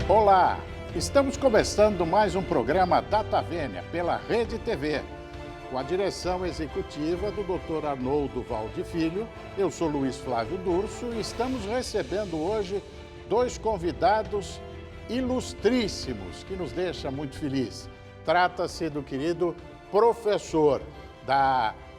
Olá, estamos começando mais um programa Data Vênia pela Rede TV, com a direção executiva do Dr. Arnoldo Valde Filho. Eu sou Luiz Flávio Durso e estamos recebendo hoje dois convidados ilustríssimos, que nos deixa muito feliz. Trata-se do querido professor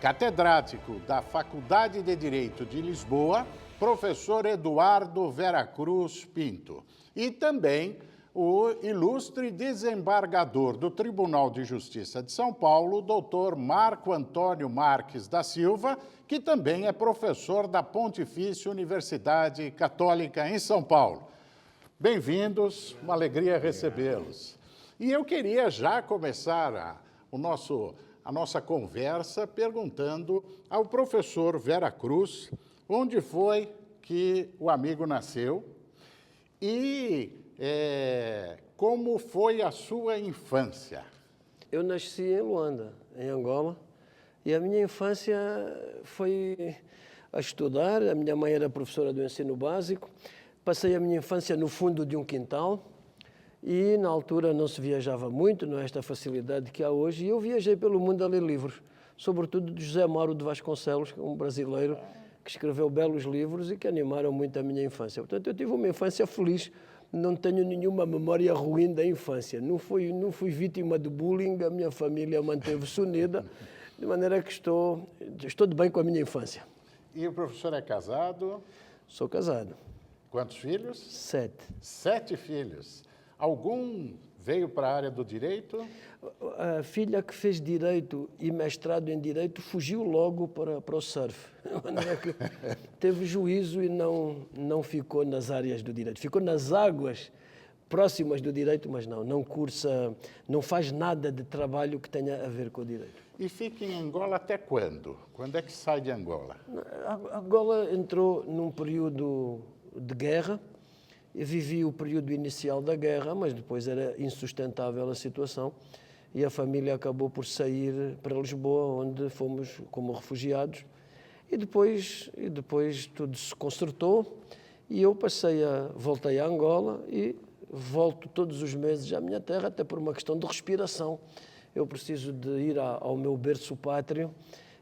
catedrático da Faculdade de Direito de Lisboa, professor Eduardo Veracruz Pinto, e também o ilustre desembargador do Tribunal de Justiça de São Paulo, doutor Marco Antônio Marques da Silva, que também é professor da Pontifícia Universidade Católica em São Paulo. Bem-vindos, uma alegria recebê-los. E eu queria já começar a nossa conversa perguntando ao professor Veracruz onde foi que o amigo nasceu e como foi a sua infância? Eu nasci em Luanda, em Angola, e a minha infância foi a estudar. A minha mãe era professora do ensino básico. Passei a minha infância no fundo de um quintal e, na altura, não se viajava muito, não é esta facilidade que há hoje, e eu viajei pelo mundo a ler livros, sobretudo de José Mauro de Vasconcelos, um brasileiro que escreveu belos livros e que animaram muito a minha infância. Portanto, eu tive uma infância feliz. Não tenho nenhuma memória ruim da infância. Não fui vítima de bullying, a minha família manteve-se unida, de maneira que estou de bem com a minha infância. E o professor é casado? Sou casado. Quantos filhos? 7. 7 filhos. Algum veio para a área do direito? A filha que fez direito e mestrado em direito fugiu logo para o surf. De maneira que teve juízo e não ficou nas áreas do direito. Ficou nas águas próximas do direito, mas não cursa, não faz nada de trabalho que tenha a ver com o direito. E fica em Angola até quando? Quando é que sai de Angola? Angola entrou num período de guerra. Eu vivi o período inicial da guerra, mas depois era insustentável a situação e a família acabou por sair para Lisboa, onde fomos como refugiados. E depois tudo se consertou e eu voltei a Angola e volto todos os meses à minha terra, até por uma questão de respiração. Eu preciso de ir ao meu berço pátrio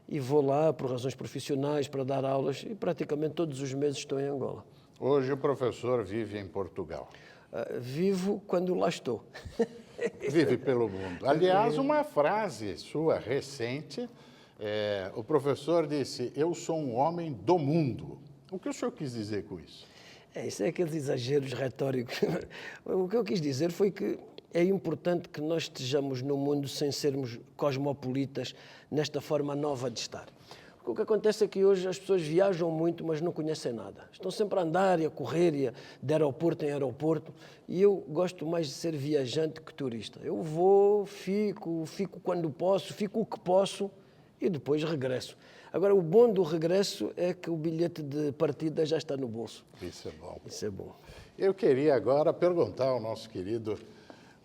e vou lá por razões profissionais para dar aulas e praticamente todos os meses estou em Angola. Hoje o professor vive em Portugal. Vivo quando lá estou. Vive pelo mundo. Aliás, uma frase sua recente, o professor disse: eu sou um homem do mundo. O que o senhor quis dizer com isso? Isso é aqueles exageros retóricos. O que eu quis dizer foi que é importante que nós estejamos no mundo sem sermos cosmopolitas nesta forma nova de estar. O que acontece é que hoje as pessoas viajam muito, mas não conhecem nada. Estão sempre a andar e a correr de aeroporto em aeroporto. E eu gosto mais de ser viajante que turista. Eu vou, fico quando posso, fico o que posso e depois regresso. Agora, o bom do regresso é que o bilhete de partida já está no bolso. Isso é bom. Isso é bom. Eu queria agora perguntar ao nosso querido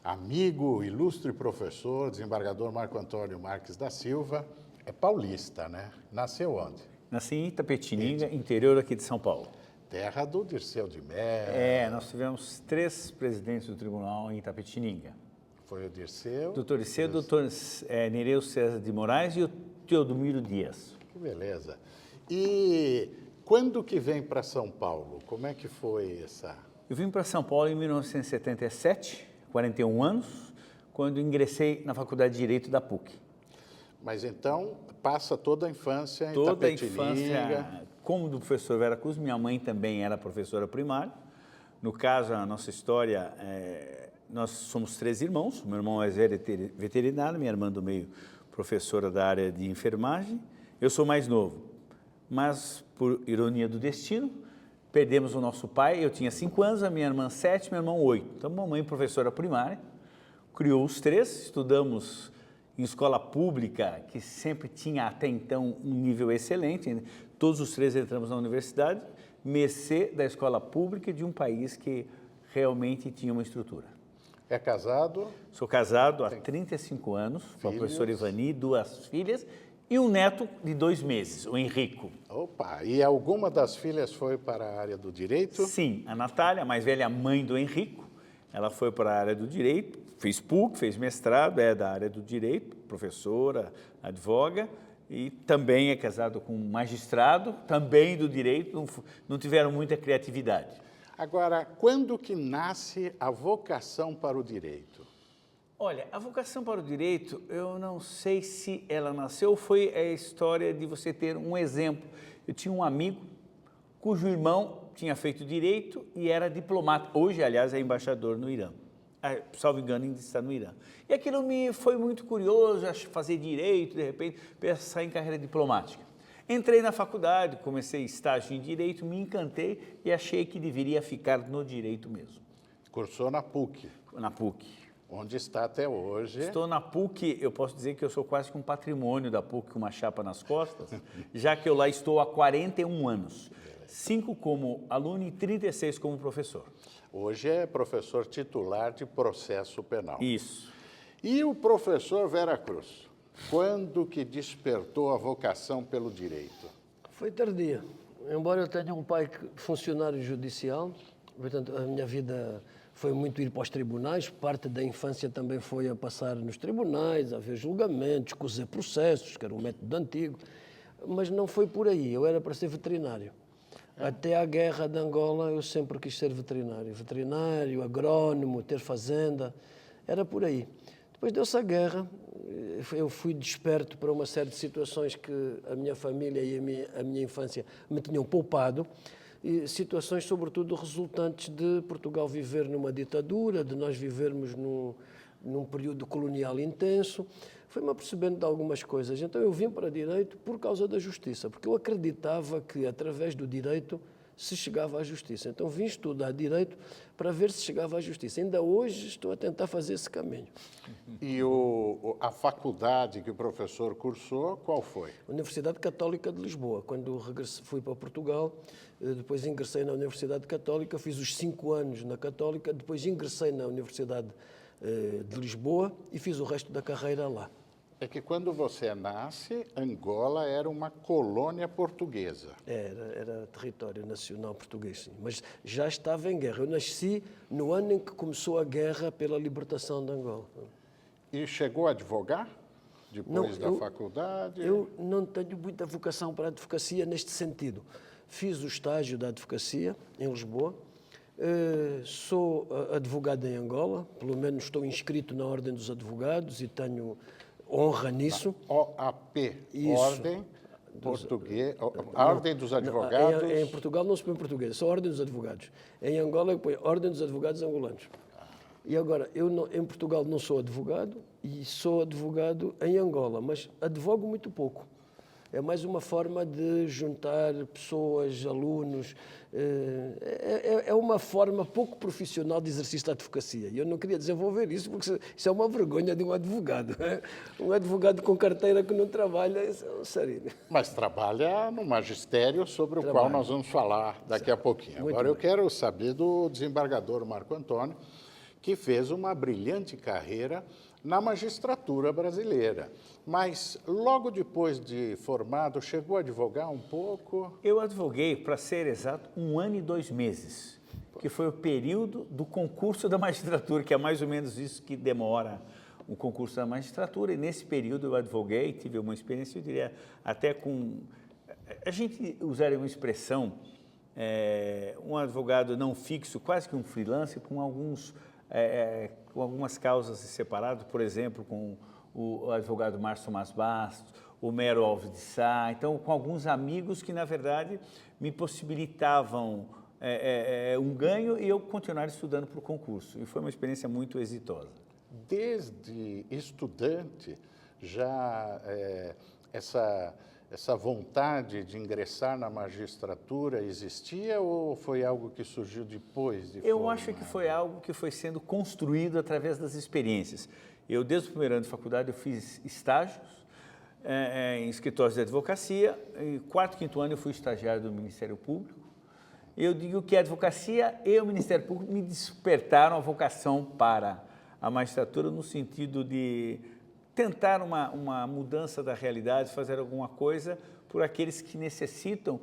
amigo, ilustre professor, desembargador Marco Antônio Marques da Silva. É paulista, né? Nasceu onde? Nasci em Itapetininga, interior aqui de São Paulo. Terra do Dirceu de Mello. Nós tivemos 3 presidentes do tribunal em Itapetininga. Foi o Dirceu. Doutor Dirceu, doutor Nereu César de Moraes e o Teodomiro Dias. Que beleza. E quando que vem para São Paulo? Como é que foi essa? Eu vim para São Paulo em 1977, 41 anos, quando ingressei na Faculdade de Direito da PUC. Mas então, passa toda a infância em Toda a Itapetininga. infância, como do professor Veracruz, minha mãe também era professora primária. No caso, a nossa história, nós somos 3 irmãos. Meu irmão mais velho é veterinário, minha irmã do meio, professora da área de enfermagem. Eu sou mais novo, mas por ironia do destino, perdemos o nosso pai. Eu tinha 5 anos, a minha irmã 7, meu irmão 8. Então, mamãe, professora primária, criou os 3, estudamos em escola pública, que sempre tinha até então um nível excelente. Todos os 3 entramos na universidade, mercê da escola pública de um país que realmente tinha uma estrutura. É casado? Sou casado há 35 anos, com a professora Ivani, 2 filhas e um neto de 2 meses, o Henrico. Opa, e alguma das filhas foi para a área do direito? Sim, a Natália, a mais velha mãe do Henrico, Ela foi para a área do direito, fez PUC, fez mestrado, é da área do direito, professora, advoga, e também é casado com um magistrado, também do direito, não tiveram muita criatividade. Agora, quando que nasce a vocação para o direito? Olha, a vocação para o direito, eu não sei se ela nasceu ou foi a história de você ter um exemplo. Eu tinha um amigo cujo irmão tinha feito direito e era diplomata. Hoje, aliás, é embaixador no Irã. Salvo engano, ainda está no Irã. E aquilo me foi muito curioso, fazer direito, de repente, pensar em carreira diplomática. Entrei na faculdade, comecei estágio em direito, me encantei e achei que deveria ficar no direito mesmo. Cursou na PUC. Na PUC. Onde está até hoje. Estou na PUC, eu posso dizer que eu sou quase que um patrimônio da PUC, com uma chapa nas costas, já que eu lá estou há 41 anos. 5 como aluno e 36 como professor. Hoje é professor titular de processo penal. Isso. E o professor Vera Cruz, quando que despertou a vocação pelo direito? Foi tardia. Embora eu tenha um pai funcionário judicial, portanto, a minha vida foi muito ir para os tribunais, parte da infância também foi a passar nos tribunais, a ver julgamentos, cozer processos, que era um método antigo, mas não foi por aí, eu era para ser veterinário. Até à guerra de Angola eu sempre quis ser veterinário, agrónomo, ter fazenda, era por aí. Depois dessa guerra, eu fui desperto para uma série de situações que a minha família e a minha infância me tinham poupado, e situações sobretudo resultantes de Portugal viver numa ditadura, de nós vivermos num período colonial intenso. Fui-me apercebendo de algumas coisas. Então eu vim para direito por causa da justiça, porque eu acreditava que através do direito se chegava à justiça. Então vim estudar direito para ver se chegava à justiça. Ainda hoje estou a tentar fazer esse caminho. E a faculdade que o professor cursou, qual foi? Universidade Católica de Lisboa. Quando fui para Portugal, depois ingressei na Universidade Católica, fiz os 5 anos na Católica, depois ingressei na Universidade de Lisboa e fiz o resto da carreira lá. É que quando você nasce, Angola era uma colônia portuguesa. Era território nacional português, sim. Mas já estava em guerra. Eu nasci no ano em que começou a guerra pela libertação de Angola. E chegou a advogar? Depois da faculdade? Eu não tenho muita vocação para a advocacia neste sentido. Fiz o estágio da advocacia em Lisboa. Sou advogado em Angola, pelo menos estou inscrito na Ordem dos Advogados e tenho honra nisso. OAP, Isso. Ordem Portuguesa, a Ordem dos Advogados. Em Portugal não se põe português, é só Ordem dos Advogados. Em Angola eu ponho Ordem dos Advogados Angolanos. E agora, eu em Portugal não sou advogado e sou advogado em Angola, mas advogo muito pouco. É mais uma forma de juntar pessoas, alunos. É uma forma pouco profissional de exercício da advocacia. E eu não queria desenvolver isso, porque isso é uma vergonha de um advogado. Um advogado com carteira que não trabalha, isso é um sério. Mas trabalha no magistério, sobre o qual nós vamos falar daqui a pouquinho. Muito Agora eu bem. quero saber do desembargador Marco Antônio, que fez uma brilhante carreira na magistratura brasileira. Mas logo depois de formado, chegou a advogar um pouco? Eu advoguei, para ser exato, 1 ano e 2 meses, que foi o período do concurso da magistratura, que é mais ou menos isso que demora o concurso da magistratura. E nesse período eu advoguei, tive uma experiência, eu diria, até com... A gente usaria uma expressão, um advogado não fixo, quase que um freelancer, com algumas causas separadas, por exemplo, com o advogado Márcio Mas Bastos, o Mero Alves de Sá, então com alguns amigos que, na verdade, me possibilitavam um ganho e eu continuar estudando para o concurso. E foi uma experiência muito exitosa. Desde estudante, já essa vontade de ingressar na magistratura existia ou foi algo que surgiu depois de Eu formado? acho que foi algo que foi sendo construído através das experiências. Eu, desde o primeiro ano de faculdade, eu fiz estágios em escritórios de advocacia. Em 4º, 5º ano, eu fui estagiário do Ministério Público. Eu digo que a advocacia e o Ministério Público me despertaram a vocação para a magistratura no sentido de tentar uma mudança da realidade, fazer alguma coisa por aqueles que necessitam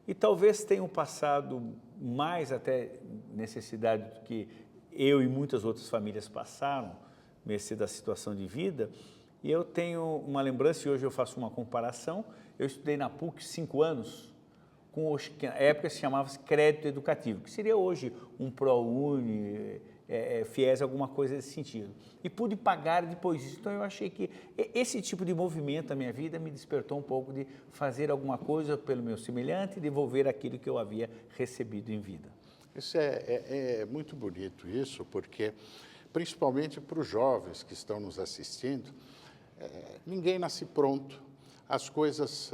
e talvez tenham passado mais até necessidade do que eu e muitas outras famílias passaram, mercê da situação de vida, e eu tenho uma lembrança, e hoje eu faço uma comparação. Eu estudei na PUC 5 anos, que na época se chamava crédito educativo, que seria hoje um ProUni, FIES, alguma coisa desse sentido. E pude pagar depois disso. Então eu achei que esse tipo de movimento na minha vida me despertou um pouco de fazer alguma coisa pelo meu semelhante e devolver aquilo que eu havia recebido em vida. Isso é muito bonito isso, porque, principalmente para os jovens que estão nos assistindo, ninguém nasce pronto. As coisas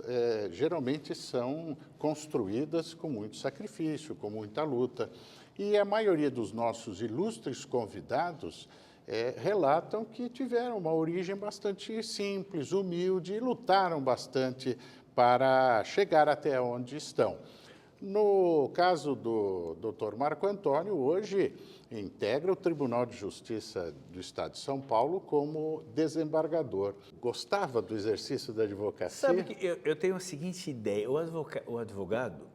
geralmente são construídas com muito sacrifício, com muita luta. E a maioria dos nossos ilustres convidados relatam que tiveram uma origem bastante simples, humilde, e lutaram bastante para chegar até onde estão. No caso do Dr. Marco Antônio, hoje integra o Tribunal de Justiça do Estado de São Paulo como desembargador. Gostava do exercício da advocacia? Sabe que eu tenho a seguinte ideia: o advogado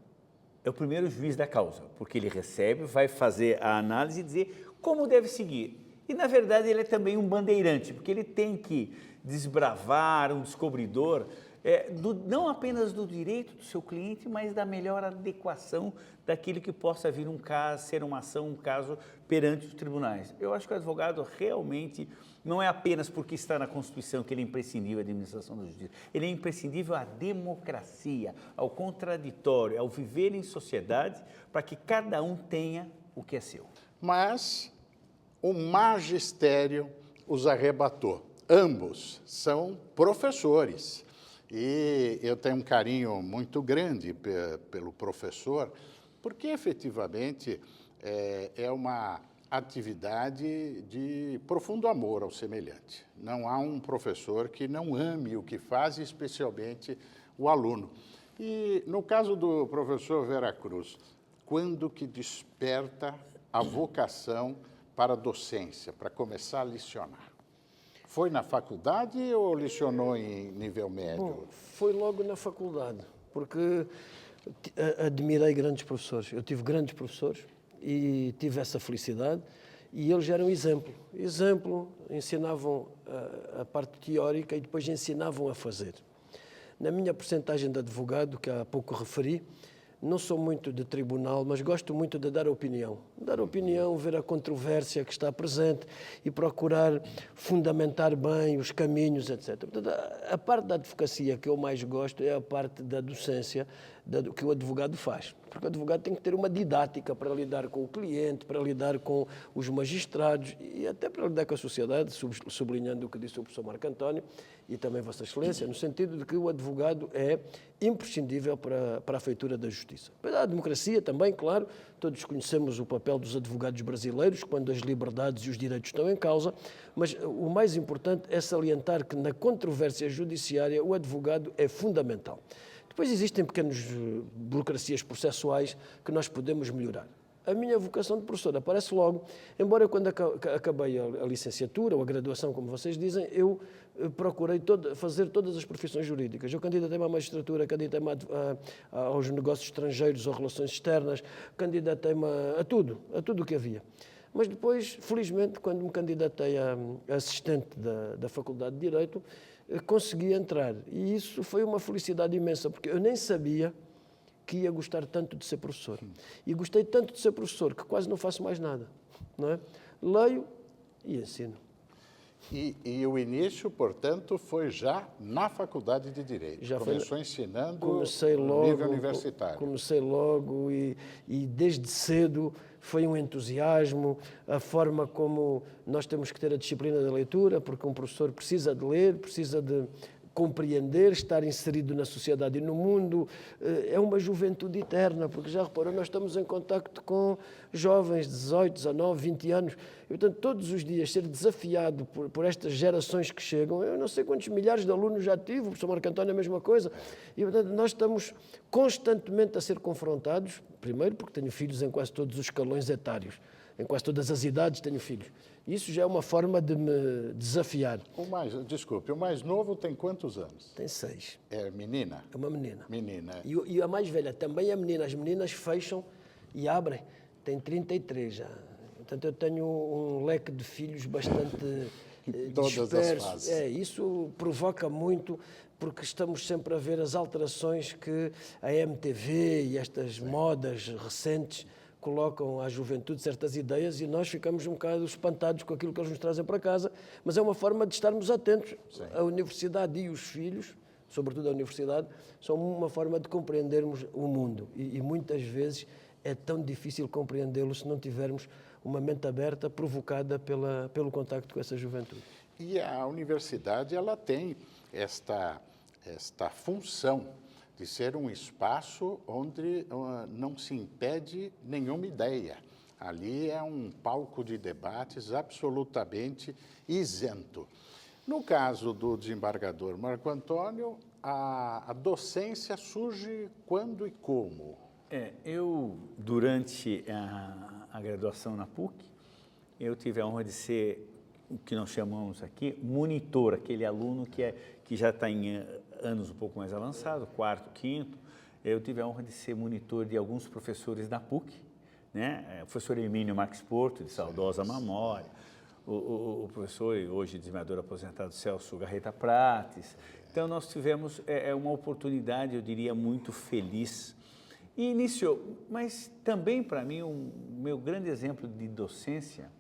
é o primeiro juiz da causa, porque ele recebe, vai fazer a análise e dizer como deve seguir. E, na verdade, ele é também um bandeirante, porque ele tem que desbravar, um descobridor, não apenas do direito do seu cliente, mas da melhor adequação daquilo que possa vir um caso, ser uma ação, um caso perante os tribunais. Eu acho que o advogado realmente não é apenas porque está na Constituição que ele é imprescindível à administração da justiça. Ele é imprescindível à democracia, ao contraditório, ao viver em sociedade, para que cada um tenha o que é seu. Mas o magistério os arrebatou. Ambos são professores. E eu tenho um carinho muito grande pelo professor, porque efetivamente é uma atividade de profundo amor ao semelhante. Não há um professor que não ame o que faz, especialmente o aluno. E no caso do professor Veracruz, quando que desperta a vocação para a docência, para começar a lecionar? Foi na faculdade ou lecionou em nível médio? Bom, foi logo na faculdade, porque admirei grandes professores. Eu tive grandes professores e tive essa felicidade, e eles eram exemplo. Ensinavam a parte teórica e depois ensinavam a fazer. Na minha percentagem de advogado, que há pouco referi, não sou muito de tribunal, mas gosto muito de dar opinião. Dar opinião, ver a controvérsia que está presente e procurar fundamentar bem os caminhos, etc. Portanto, a parte da advocacia que eu mais gosto é a parte da docência que o advogado faz. Porque o advogado tem que ter uma didática para lidar com o cliente, para lidar com os magistrados e até para lidar com a sociedade, sublinhando o que disse o professor Marco Antônio e também Vossa Excelência, no sentido de que o advogado é imprescindível para a feitura da justiça. A democracia também, claro, todos conhecemos o papel dos advogados brasileiros quando as liberdades e os direitos estão em causa, mas o mais importante é salientar que na controvérsia judiciária o advogado é fundamental. Depois existem pequenas burocracias processuais que nós podemos melhorar. A minha vocação de professor aparece logo, embora quando acabei a licenciatura ou a graduação, como vocês dizem, eu procurei fazer todas as profissões jurídicas. Eu candidatei-me à magistratura, candidatei-me aos negócios estrangeiros ou relações externas, candidatei-me a tudo o que havia. Mas depois, felizmente, quando me candidatei a assistente da Faculdade de Direito, consegui entrar. E isso foi uma felicidade imensa, porque eu nem sabia que ia gostar tanto de ser professor. E gostei tanto de ser professor que quase não faço mais nada, não é? Leio e ensino. E o início, portanto, foi já na Faculdade de Direito. Começou ensinando no nível universitário. Comecei logo e desde cedo foi um entusiasmo, a forma como nós temos que ter a disciplina da leitura, porque um professor precisa de ler, precisa de compreender, estar inserido na sociedade e no mundo, é uma juventude eterna, porque já reparou, nós estamos em contacto com jovens de 18, 19, 20 anos, e portanto todos os dias ser desafiado por estas gerações que chegam, eu não sei quantos milhares de alunos já tive, o professor Marco Antônio é a mesma coisa, e portanto nós estamos constantemente a ser confrontados, primeiro porque tenho filhos em quase todos os escalões etários, em quase todas as idades tenho filhos. Isso já é uma forma de me desafiar. O mais novo tem quantos anos? Tem 6. É menina? É uma menina. Menina. E a mais velha também é menina. As meninas fecham e abrem. Tem 33 já. Portanto, eu tenho um leque de filhos bastante Todas as disperso. fases. Isso provoca muito, porque estamos sempre a ver as alterações que a MTV e estas modas recentes colocam à juventude certas ideias e nós ficamos um bocado espantados com aquilo que eles nos trazem para casa, mas é uma forma de estarmos atentos. A universidade e os filhos, sobretudo a universidade, são uma forma de compreendermos o mundo e muitas vezes é tão difícil compreendê-lo se não tivermos uma mente aberta, provocada pelo contacto com essa juventude. E a universidade ela tem esta função de ser um espaço onde não se impede nenhuma ideia. Ali é um palco de debates absolutamente isento. No caso do desembargador Marco Antônio, a docência surge quando e como? Eu, durante a graduação na PUC, eu tive a honra de ser o que nós chamamos aqui monitor, aquele aluno que já está em anos um pouco mais avançado, quarto, quinto. Eu tive a honra de ser monitor de alguns professores da PUC, né? O professor Hermínio Marques Porto, de saudosa memória, o professor, hoje desembargador aposentado, Celso Garreta Prates. Então, nós tivemos uma oportunidade, eu diria, muito feliz. E iniciou, mas também para mim, o meu grande exemplo de docência,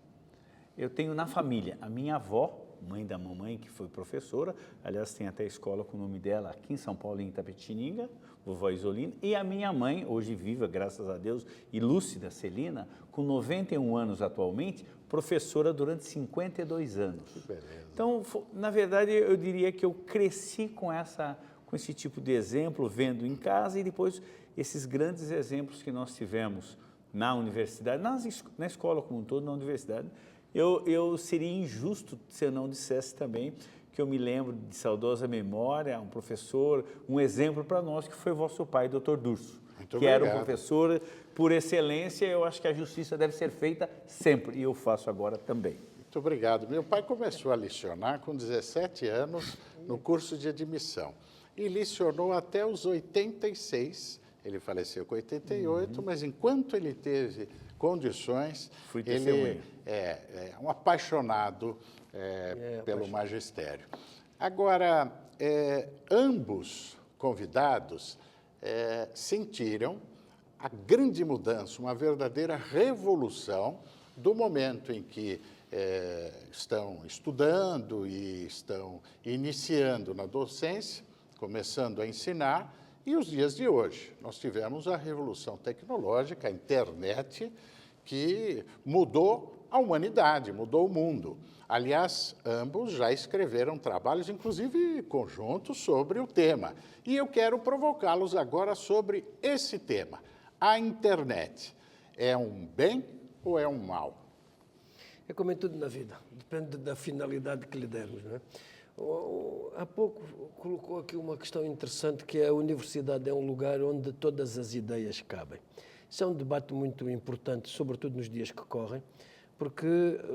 eu tenho na família a minha avó, mãe da mamãe, que foi professora, aliás, tem até escola com o nome dela aqui em São Paulo, em Itapetininga, vovó Isolina, e a minha mãe, hoje viva, graças a Deus, e lúcida, Celina, com 91 anos atualmente, professora durante 52 anos. Que beleza. Então, na verdade, eu diria que eu cresci com esse tipo de exemplo, vendo em casa, e depois esses grandes exemplos que nós tivemos na universidade, na escola como um todo, na universidade. Eu seria injusto se eu não dissesse também que eu me lembro de saudosa memória, um professor, um exemplo para nós, que foi vosso pai, Dr. Durso, que era um professor por excelência. Eu acho que a justiça deve ser feita sempre, e eu faço agora também. Muito obrigado. Meu pai começou a lecionar com 17 anos no curso de admissão e lecionou até os 86. Ele faleceu com 88, mas enquanto ele teve condições, ele é um apaixonado pelo magistério. Agora, ambos convidados sentiram a grande mudança, uma verdadeira revolução do momento em que estão estudando e estão iniciando na docência, começando a ensinar, e os dias de hoje. Nós tivemos a revolução tecnológica, a internet, que mudou a humanidade, mudou o mundo. Aliás, ambos já escreveram trabalhos, inclusive conjuntos, sobre o tema. E eu quero provocá-los agora sobre esse tema. A internet é um bem ou é um mal? É como em tudo na vida, depende da finalidade que lhe dermos, não é? Há pouco colocou aqui uma questão interessante, que a universidade é um lugar onde todas as ideias cabem. Isso é um debate muito importante, sobretudo nos dias que correm, porque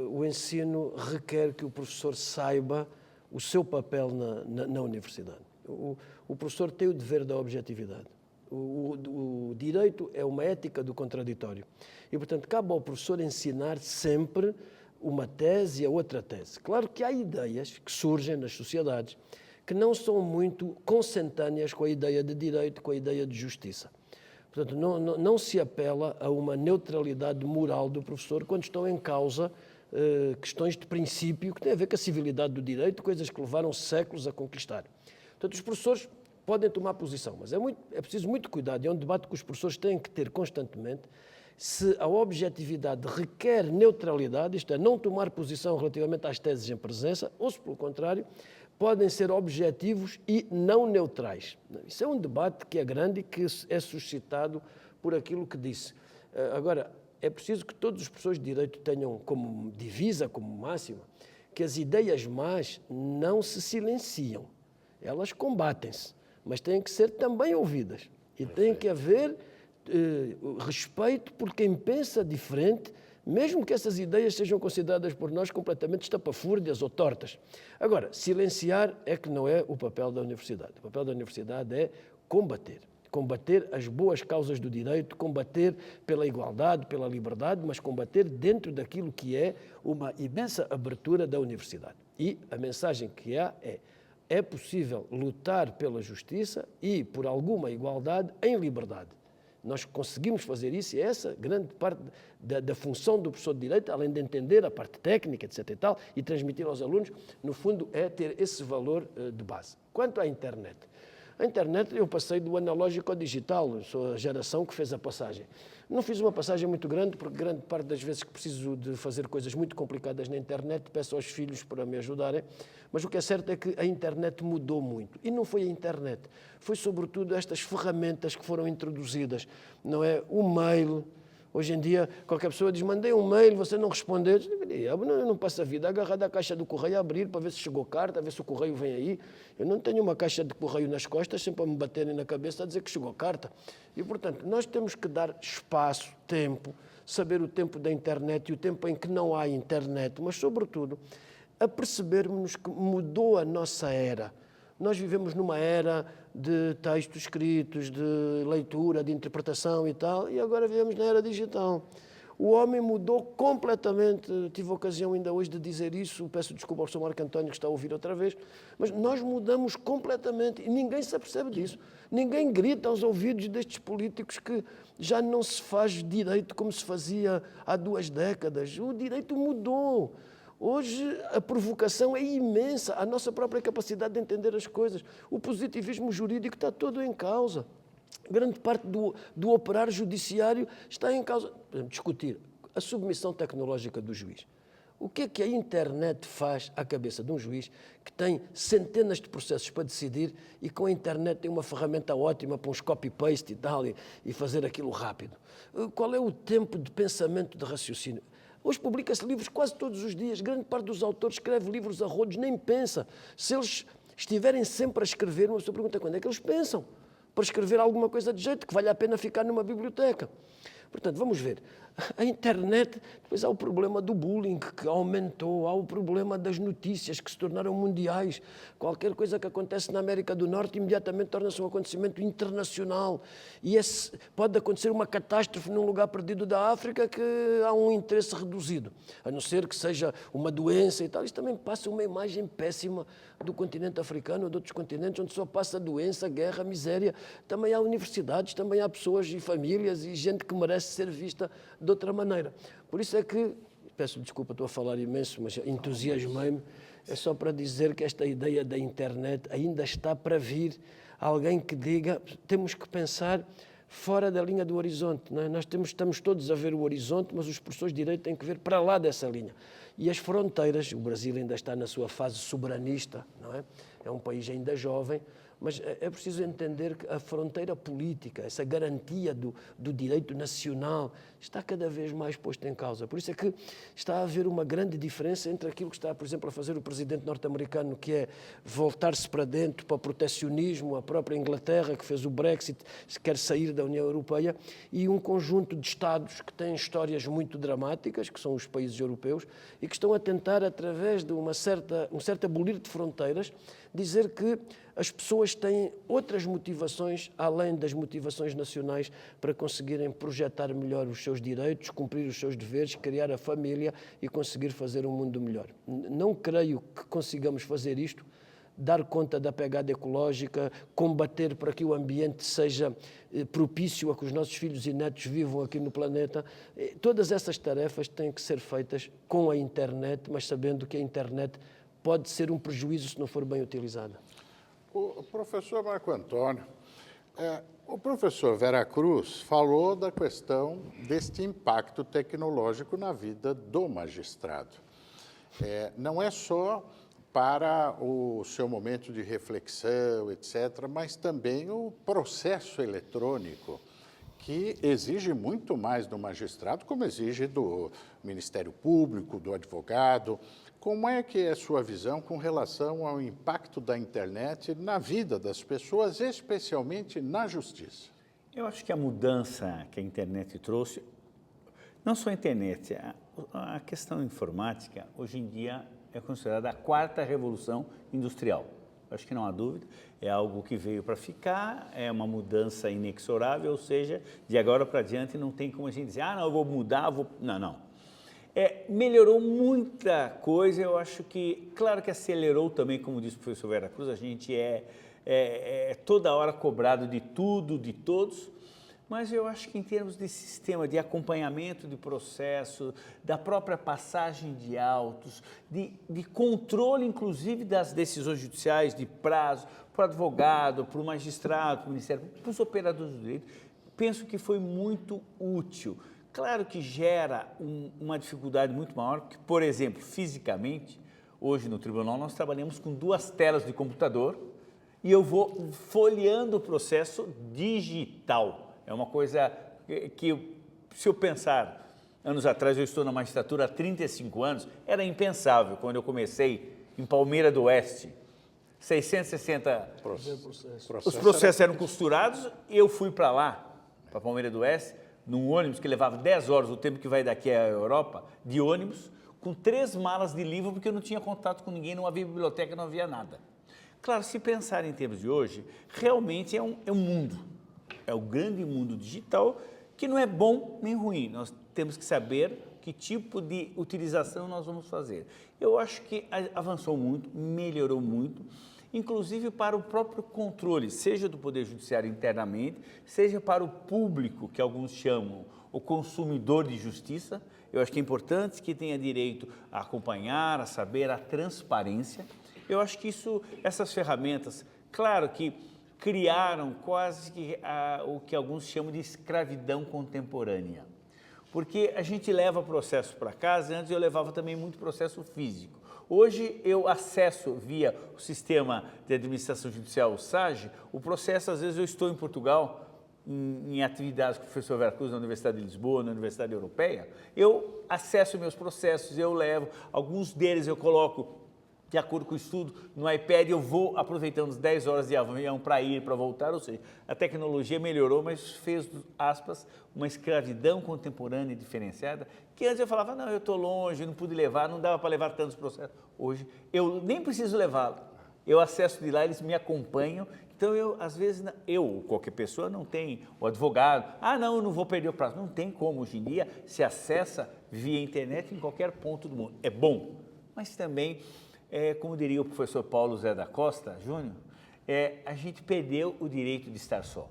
o ensino requer que o professor saiba o seu papel na universidade. O professor tem o dever da objetividade. O direito é uma ética do contraditório. E, portanto, cabe ao professor ensinar sempre uma tese e a outra tese. Claro que há ideias que surgem nas sociedades que não são muito consentâneas com a ideia de direito, com a ideia de justiça. Portanto, não se apela a uma neutralidade moral do professor quando estão em causa questões de princípio que têm a ver com a civilidade do direito, coisas que levaram séculos a conquistar. Portanto, os professores podem tomar posição, mas é preciso muito cuidado, é um debate que os professores têm que ter constantemente. Se a objetividade requer neutralidade, isto é, não tomar posição relativamente às teses em presença, ou se, pelo contrário, podem ser objetivos e não neutrais. Isso é um debate que é grande e que é suscitado por aquilo que disse. Agora, é preciso que todos os professores de Direito tenham como divisa, como máxima, que as ideias más não se silenciam. Elas combatem-se, mas têm que ser também ouvidas. E tem que haver respeito por quem pensa diferente, mesmo que essas ideias sejam consideradas por nós completamente estapafúrdias ou tortas. Agora, silenciar é que não é o papel da universidade. O papel da universidade é combater. combater as boas causas do direito, combater pela igualdade, pela liberdade, mas combater dentro daquilo que é uma imensa abertura da universidade. E a mensagem que há é possível lutar pela justiça e por alguma igualdade em liberdade. Nós conseguimos fazer isso e essa grande parte da função do professor de Direito, além de entender a parte técnica, etc. e tal, e transmitir aos alunos, no fundo, é ter esse valor de base. Quanto à internet, a internet eu passei do analógico ao digital, sou a geração que fez a passagem. Não fiz uma passagem muito grande, porque grande parte das vezes que preciso de fazer coisas muito complicadas na internet, peço aos filhos para me ajudarem, mas o que é certo é que a internet mudou muito. E não foi a internet, foi sobretudo estas ferramentas que foram introduzidas, não é? O mail. Hoje em dia, qualquer pessoa diz, mandei um mail, você não respondeu. Eu não passo a vida agarrado à caixa do correio a abrir para ver se chegou carta, a ver se o correio vem aí. Eu não tenho uma caixa de correio nas costas, sempre a me baterem na cabeça a dizer que chegou carta. E, portanto, nós temos que dar espaço, tempo, saber o tempo da internet e o tempo em que não há internet, mas, sobretudo, a percebermos que mudou a nossa era. Nós vivemos numa era de textos escritos, de leitura, de interpretação e tal, e agora vivemos na era digital. O homem mudou completamente, tive a ocasião ainda hoje de dizer isso, peço desculpa ao Sr. Marco António que está a ouvir outra vez, mas nós mudamos completamente e ninguém se apercebe disso. Ninguém grita aos ouvidos destes políticos que já não se faz direito como se fazia há 2 décadas. O direito mudou. Hoje a provocação é imensa, a nossa própria capacidade de entender as coisas. O positivismo jurídico está todo em causa. Grande parte do operar judiciário está em causa. Discutir a submissão tecnológica do juiz. O que é que a internet faz à cabeça de um juiz que tem centenas de processos para decidir e com a internet tem uma ferramenta ótima para uns copy-paste e tal e fazer aquilo rápido? Qual é o tempo de pensamento, de raciocínio? Hoje publica-se livros quase todos os dias. Grande parte dos autores escreve livros a rodos, nem pensa. Se eles estiverem sempre a escrever, uma pessoa pergunta quando é que eles pensam para escrever alguma coisa de jeito que vale a pena ficar numa biblioteca. Portanto, vamos ver. A internet, depois há o problema do bullying que aumentou, há o problema das notícias que se tornaram mundiais. Qualquer coisa que acontece na América do Norte imediatamente torna-se um acontecimento internacional. E pode acontecer uma catástrofe num lugar perdido da África que há um interesse reduzido, a não ser que seja uma doença e tal. Isto também passa uma imagem péssima do continente africano ou de outros continentes onde só passa doença, guerra, miséria. Também há universidades, também há pessoas e famílias e gente que merece ser vista de outra maneira. Por isso é que, peço desculpa, estou a falar imenso, mas entusiasmei-me, é só para dizer que esta ideia da internet ainda está para vir. Alguém que diga, temos que pensar fora da linha do horizonte. Não é? Nós estamos todos a ver o horizonte, mas os professores de Direito têm que ver para lá dessa linha. E as fronteiras, o Brasil ainda está na sua fase soberanista, não é? É um país ainda jovem, mas é preciso entender que a fronteira política, essa garantia do direito nacional, está cada vez mais posta em causa. Por isso é que está a haver uma grande diferença entre aquilo que está, por exemplo, a fazer o presidente norte-americano, que é voltar-se para dentro, para o protecionismo, a própria Inglaterra, que fez o Brexit, quer sair da União Europeia, e um conjunto de Estados que têm histórias muito dramáticas, que são os países europeus, e que estão a tentar, através de um certo abolir de fronteiras, dizer que as pessoas têm outras motivações, além das motivações nacionais, para conseguirem projetar melhor os seus direitos, cumprir os seus deveres, criar a família e conseguir fazer um mundo melhor. Não creio que consigamos fazer isto, dar conta da pegada ecológica, combater para que o ambiente seja propício a que os nossos filhos e netos vivam aqui no planeta. Todas essas tarefas têm que ser feitas com a internet, mas sabendo que a internet pode ser um prejuízo se não for bem utilizada. O professor Marco Antônio, o professor Vera Cruz falou da questão deste impacto tecnológico na vida do magistrado. Não é só para o seu momento de reflexão, etc., mas também o processo eletrônico, que exige muito mais do magistrado, como exige do Ministério Público, do advogado. Como é que é a sua visão com relação ao impacto da internet na vida das pessoas, especialmente na justiça? Eu acho que a mudança que a internet trouxe, não só a internet, a questão informática, hoje em dia é considerada a 4ª revolução industrial. acho que não há dúvida, é algo que veio para ficar, é uma mudança inexorável, ou seja, de agora para diante não tem como a gente dizer, ah, não, eu vou mudar, vou... Não, não. Melhorou muita coisa, eu acho que, claro que acelerou também, como disse o professor Vera Cruz, a gente toda hora cobrado de tudo, de todos, mas eu acho que em termos de sistema de acompanhamento de processo, da própria passagem de autos, de controle, inclusive, das decisões judiciais, de prazo, para o advogado, para o magistrado, para o Ministério Público, para os operadores do direito, penso que foi muito útil. Claro que gera uma dificuldade muito maior, porque, por exemplo, fisicamente, hoje no tribunal nós trabalhamos com 2 telas de computador e eu vou folheando o processo digital. É uma coisa que, se eu pensar, anos atrás, eu estou na magistratura há 35 anos, era impensável quando eu comecei em Palmeira do Oeste, 660 os processos eram costurados, eu fui para lá, para Palmeira do Oeste, num ônibus que levava 10 horas, o tempo que vai daqui à Europa, de ônibus, com 3 malas de livro, porque eu não tinha contato com ninguém, não havia biblioteca, não havia nada. Claro, se pensar em termos de hoje, realmente é um mundo. É o grande mundo digital, que não é bom nem ruim. Nós temos que saber que tipo de utilização nós vamos fazer. Eu acho que avançou muito, melhorou muito, inclusive para o próprio controle, seja do Poder Judiciário internamente, seja para o público, que alguns chamam o consumidor de justiça. Eu acho que é importante que tenha direito a acompanhar, a saber, a transparência. Eu acho que essas ferramentas, claro que criaram quase que o que alguns chamam de escravidão contemporânea. Porque a gente leva processo para casa, antes eu levava também muito processo físico. Hoje eu acesso via o sistema de administração judicial, o SAGE, o processo, às vezes eu estou em Portugal, em atividades com o professor Vera Cruz na Universidade de Lisboa, na Universidade Europeia, eu acesso meus processos, eu levo, alguns deles eu coloco de acordo com o estudo, no iPad eu vou aproveitando as 10 horas de avião para ir, para voltar, ou seja, a tecnologia melhorou, mas fez, aspas, uma escravidão contemporânea e diferenciada, que antes eu falava, não, eu estou longe, não pude levar, não dava para levar tantos processos. Hoje, eu nem preciso levá-lo, eu acesso de lá, eles me acompanham, então eu, às vezes, ou qualquer pessoa não tem, o advogado, não, eu não vou perder o prazo, não tem como, hoje em dia se acessa via internet em qualquer ponto do mundo, é bom, mas também... como diria o professor Paulo Zé da Costa Júnior, a gente perdeu o direito de estar só.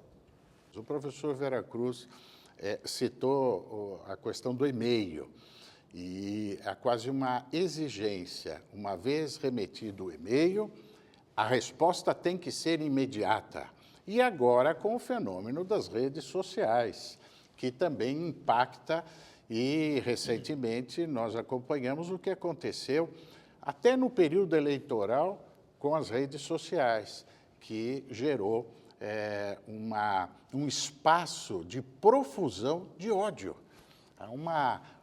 O professor Vera Cruz citou a questão do e-mail e há quase uma exigência. Uma vez remetido o e-mail, a resposta tem que ser imediata. E agora com o fenômeno das redes sociais, que também impacta e recentemente nós acompanhamos o que aconteceu até no período eleitoral, com as redes sociais, que gerou um espaço de profusão de ódio.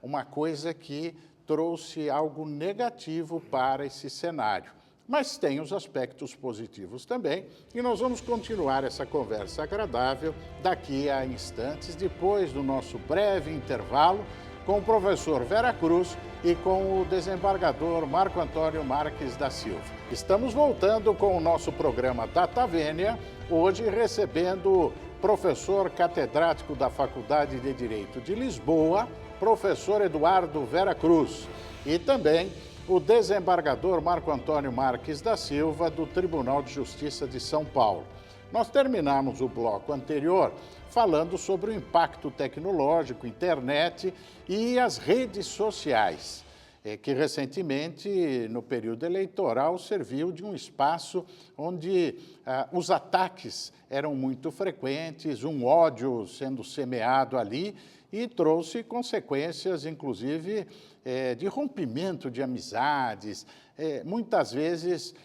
Uma coisa que trouxe algo negativo para esse cenário. Mas tem os aspectos positivos também, e nós vamos continuar essa conversa agradável daqui a instantes, depois do nosso breve intervalo, com o professor Vera Cruz e com o desembargador Marco Antônio Marques da Silva. Estamos voltando com o nosso programa Data Vênia, hoje recebendo o professor catedrático da Faculdade de Direito de Lisboa, professor Eduardo Vera Cruz, e também o desembargador Marco Antônio Marques da Silva, do Tribunal de Justiça de São Paulo. Nós terminamos o bloco anterior falando sobre o impacto tecnológico, internet e as redes sociais, que recentemente, no período eleitoral, serviu de um espaço onde os ataques eram muito frequentes, um ódio sendo semeado ali e trouxe consequências, inclusive, de rompimento de amizades, muitas vezes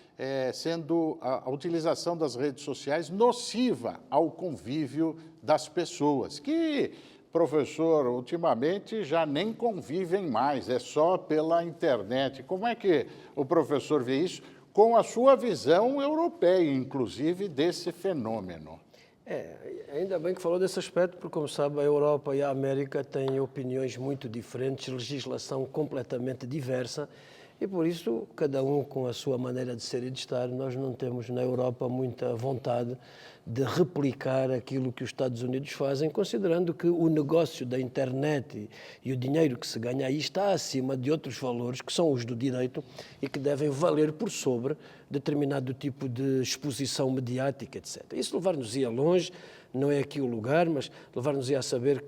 sendo a utilização das redes sociais nociva ao convívio das pessoas, que, professor, ultimamente já nem convivem mais, é só pela internet. Como é que o professor vê isso com a sua visão europeia, inclusive, desse fenômeno? Ainda bem que falou desse aspecto, porque, como sabe, a Europa e a América têm opiniões muito diferentes, legislação completamente diversa, E por isso, cada um com a sua maneira de ser e de estar, nós não temos na Europa muita vontade de replicar aquilo que os Estados Unidos fazem, considerando que o negócio da internet e o dinheiro que se ganha aí está acima de outros valores que são os do direito e que devem valer por sobre determinado tipo de exposição mediática, etc. Isso levar-nos-ia longe, não é aqui o lugar, mas levar-nos-ia a saber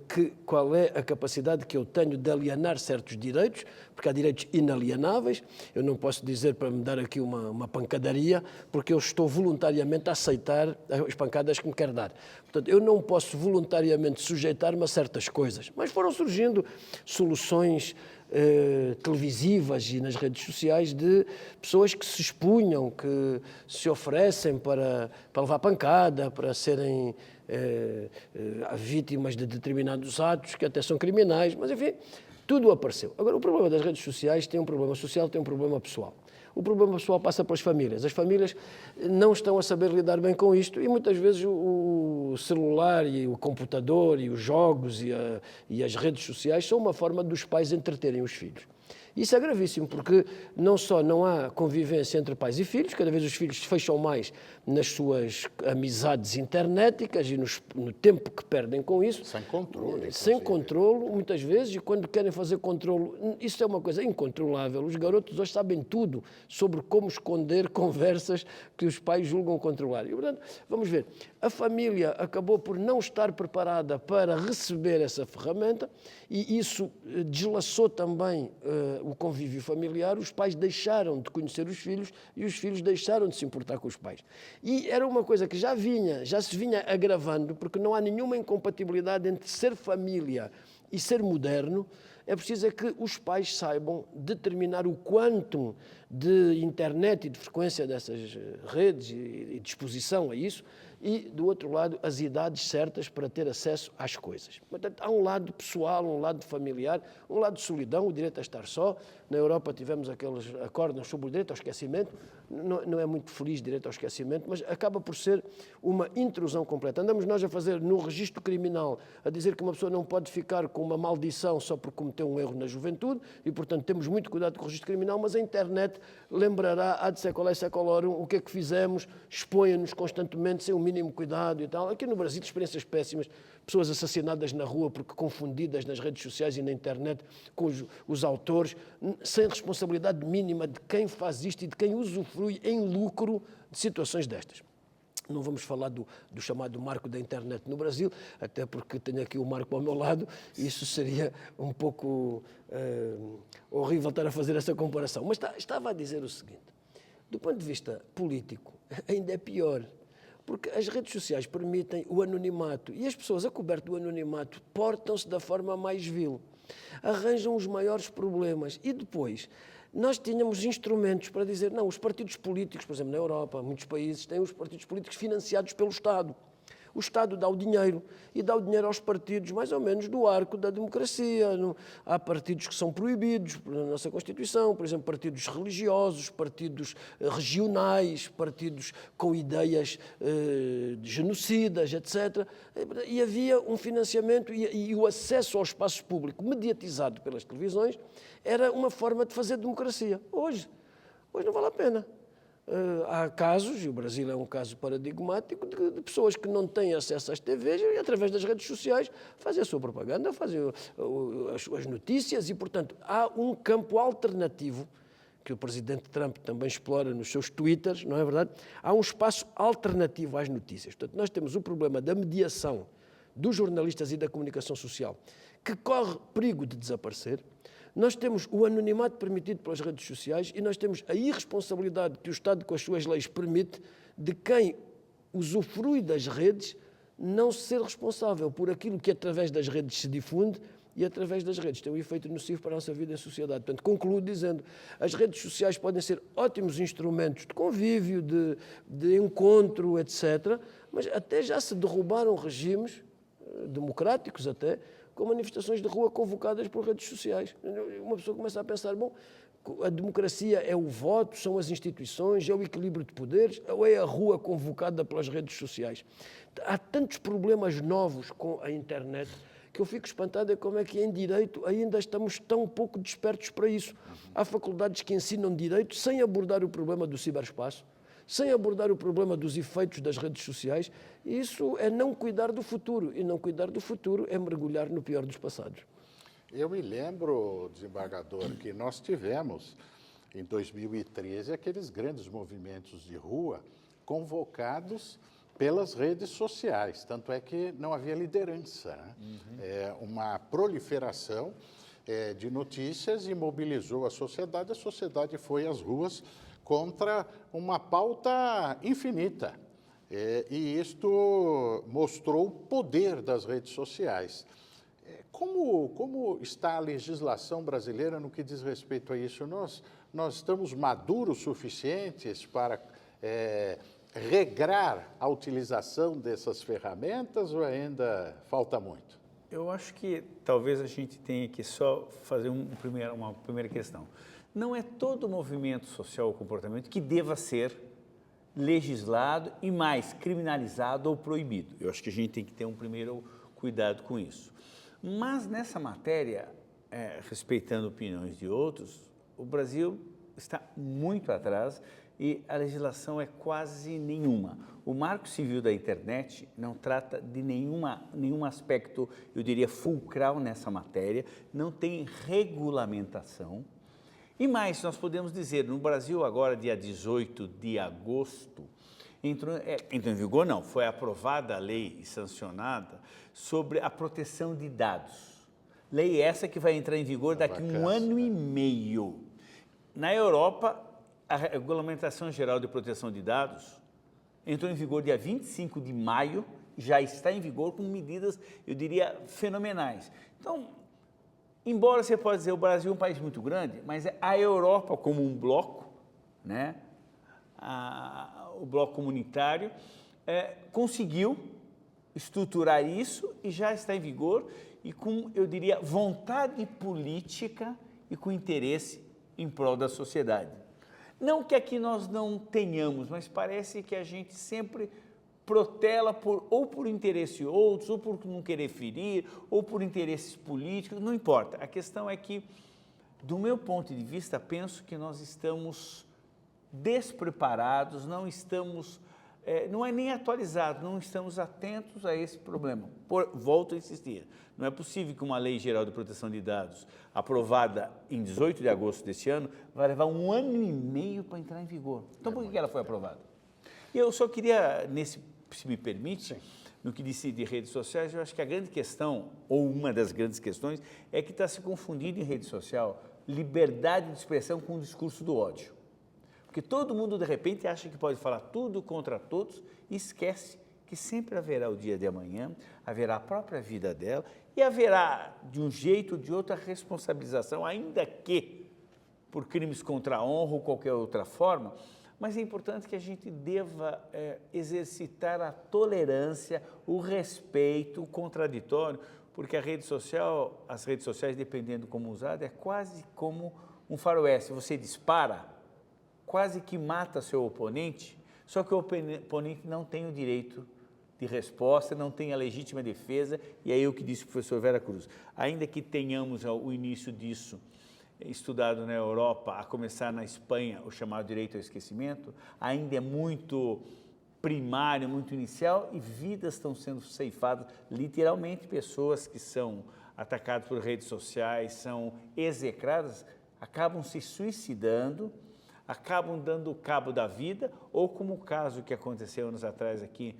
qual é a capacidade que eu tenho de alienar certos direitos, porque há direitos inalienáveis. Eu não posso dizer para me dar aqui uma pancadaria, porque eu estou voluntariamente a aceitar as pancadas que me quer dar. Portanto, eu não posso voluntariamente sujeitar-me a certas coisas, mas foram surgindo soluções televisivas e nas redes sociais de pessoas que se expunham, que se oferecem para levar pancada, para serem vítimas de determinados atos que até são criminais, mas enfim, tudo apareceu. Agora, o problema das redes sociais tem um problema social, tem um problema pessoal. O problema pessoal passa pelas famílias. As famílias não estão a saber lidar bem com isto e muitas vezes o celular e o computador e os jogos e as redes sociais são uma forma dos pais entreterem os filhos. Isso é gravíssimo, porque não só não há convivência entre pais e filhos, cada vez os filhos se fecham mais nas suas amizades internéticas e no tempo que perdem com isso. Sem controle. Sem controle, muitas vezes, e quando querem fazer controle, isso é uma coisa incontrolável. Os garotos hoje sabem tudo sobre como esconder conversas que os pais julgam controlar. E, portanto, vamos ver, a família acabou por não estar preparada para receber essa ferramenta e isso deslaçou também o convívio familiar. Os pais deixaram de conhecer os filhos e os filhos deixaram de se importar com os pais. E era uma coisa que já se vinha agravando, porque não há nenhuma incompatibilidade entre ser família e ser moderno. É preciso é que os pais saibam determinar o quantum de internet e de frequência dessas redes e de exposição a isso, e, do outro lado, as idades certas para ter acesso às coisas. Portanto, há um lado pessoal, um lado familiar, um lado de solidão, o direito a estar só. Na Europa tivemos aqueles acordos sobre o direito ao esquecimento. Não é muito feliz direito ao esquecimento, mas acaba por ser uma intrusão completa. Andamos nós a fazer no registro criminal, a dizer que uma pessoa não pode ficar com uma maldição só porque cometeu um erro na juventude e, portanto, temos muito cuidado com o registro criminal, mas a internet lembrará ad secolo secolorum o que é que fizemos, expõe-nos constantemente sem o mínimo cuidado e tal. Aqui no Brasil, experiências péssimas, pessoas assassinadas na rua porque confundidas nas redes sociais e na internet com os autores, sem responsabilidade mínima de quem faz isto e de quem usufrui em lucro de situações destas. Não vamos falar do chamado marco da internet no Brasil, até porque tenho aqui o marco ao meu lado, e isso seria um pouco horrível estar a fazer essa comparação. Mas estava a dizer o seguinte, do ponto de vista político, ainda é pior, porque as redes sociais permitem o anonimato e as pessoas, a coberto do anonimato, portam-se da forma mais vil, arranjam os maiores problemas e depois nós tínhamos instrumentos para dizer, não, os partidos políticos, por exemplo, na Europa, muitos países têm os partidos políticos financiados pelo Estado. O Estado dá o dinheiro e dá o dinheiro aos partidos mais ou menos do arco da democracia. Há partidos que são proibidos na nossa Constituição, por exemplo, partidos religiosos, partidos regionais, partidos com ideias genocidas, etc. E havia um financiamento e o acesso ao espaço público mediatizado pelas televisões era uma forma de fazer democracia. Hoje não vale a pena. Há casos, e o Brasil é um caso paradigmático, de pessoas que não têm acesso às TVs e, através das redes sociais, fazem a sua propaganda, fazem as notícias e, portanto, há um campo alternativo que o presidente Trump também explora nos seus twitters, não é verdade? Há um espaço alternativo às notícias. Portanto, nós temos o problema da mediação dos jornalistas e da comunicação social, que corre perigo de desaparecer. Nós temos o anonimato permitido pelas redes sociais e nós temos a irresponsabilidade que o Estado, com as suas leis, permite de quem usufrui das redes não ser responsável por aquilo que através das redes se difunde e através das redes tem um efeito nocivo para a nossa vida em sociedade. Portanto, concluo dizendo, as redes sociais podem ser ótimos instrumentos de convívio, de encontro, etc., mas até já se derrubaram regimes democráticos até, com manifestações de rua convocadas por redes sociais. Uma pessoa começa a pensar, bom, a democracia é o voto, são as instituições, é o equilíbrio de poderes, ou é a rua convocada pelas redes sociais? Há tantos problemas novos com a internet que eu fico espantado é como é que em Direito ainda estamos tão pouco despertos para isso. Há faculdades que ensinam Direito sem abordar o problema do ciberespaço, sem abordar o problema dos efeitos das redes sociais. Isso é não cuidar do futuro, e não cuidar do futuro é mergulhar no pior dos passados. Eu me lembro, desembargador, que nós tivemos, em 2013, aqueles grandes movimentos de rua convocados pelas redes sociais, tanto é que não havia liderança, né? Uma proliferação de notícias e mobilizou a sociedade foi às ruas contra uma pauta infinita. E isto mostrou o poder das redes sociais. Como está a legislação brasileira no que diz respeito a isso? Nós estamos maduros suficientes para regrar a utilização dessas ferramentas ou ainda falta muito? Eu acho que talvez a gente tenha que só fazer uma primeira questão. Não é todo movimento social ou comportamento que deva ser legislado e mais criminalizado ou proibido. Eu acho que a gente tem que ter um primeiro cuidado com isso. Mas nessa matéria, respeitando opiniões de outros, o Brasil está muito atrás e a legislação é quase nenhuma. O Marco Civil da Internet não trata de nenhum aspecto, eu diria, fulcral nessa matéria, não tem regulamentação. E mais, nós podemos dizer, no Brasil agora, dia 18 de agosto, entrou em vigor, não, foi aprovada a lei e sancionada sobre a proteção de dados. Lei essa que vai entrar em vigor daqui a um ano e meio. Na Europa, a Regulamentação Geral de Proteção de Dados entrou em vigor dia 25 de maio, já está em vigor com medidas, eu diria, fenomenais. Então, embora você possa dizer o Brasil é um país muito grande, mas a Europa como um bloco, né, o bloco comunitário, conseguiu estruturar isso e já está em vigor e com, eu diria, vontade política e com interesse em prol da sociedade. Não que aqui nós não tenhamos, mas parece que a gente sempre protela ou por interesse de outros, ou por não querer ferir, ou por interesses políticos, não importa. A questão é que, do meu ponto de vista, penso que nós estamos despreparados, não estamos, não é nem atualizados, não estamos atentos a esse problema. Volto a insistir, não é possível que uma Lei Geral de Proteção de Dados, aprovada em 18 de agosto deste ano, vai levar um ano e meio para entrar em vigor. Então, por que ela foi aprovada? E eu só queria, se me permite, no que disse de redes sociais, eu acho que a grande questão, ou uma das grandes questões, é que está se confundindo em rede social liberdade de expressão com o discurso do ódio. Porque todo mundo, de repente, acha que pode falar tudo contra todos e esquece que sempre haverá o dia de amanhã, haverá a própria vida dela e haverá, de um jeito ou de outra, responsabilização, ainda que por crimes contra a honra ou qualquer outra forma, mas é importante que a gente deva exercitar a tolerância, o respeito, o contraditório, porque as redes sociais, dependendo como usada, é quase como um faroeste. Você dispara, quase que mata seu oponente, só que o oponente não tem o direito de resposta, não tem a legítima defesa, e aí o que disse o professor Vera Cruz. Ainda que tenhamos o início disso estudado na Europa, a começar na Espanha, o chamado direito ao esquecimento, ainda é muito primário, muito inicial, e vidas estão sendo ceifadas, literalmente, pessoas que são atacadas por redes sociais, são execradas, acabam se suicidando, acabam dando cabo da vida, ou como o caso que aconteceu anos atrás aqui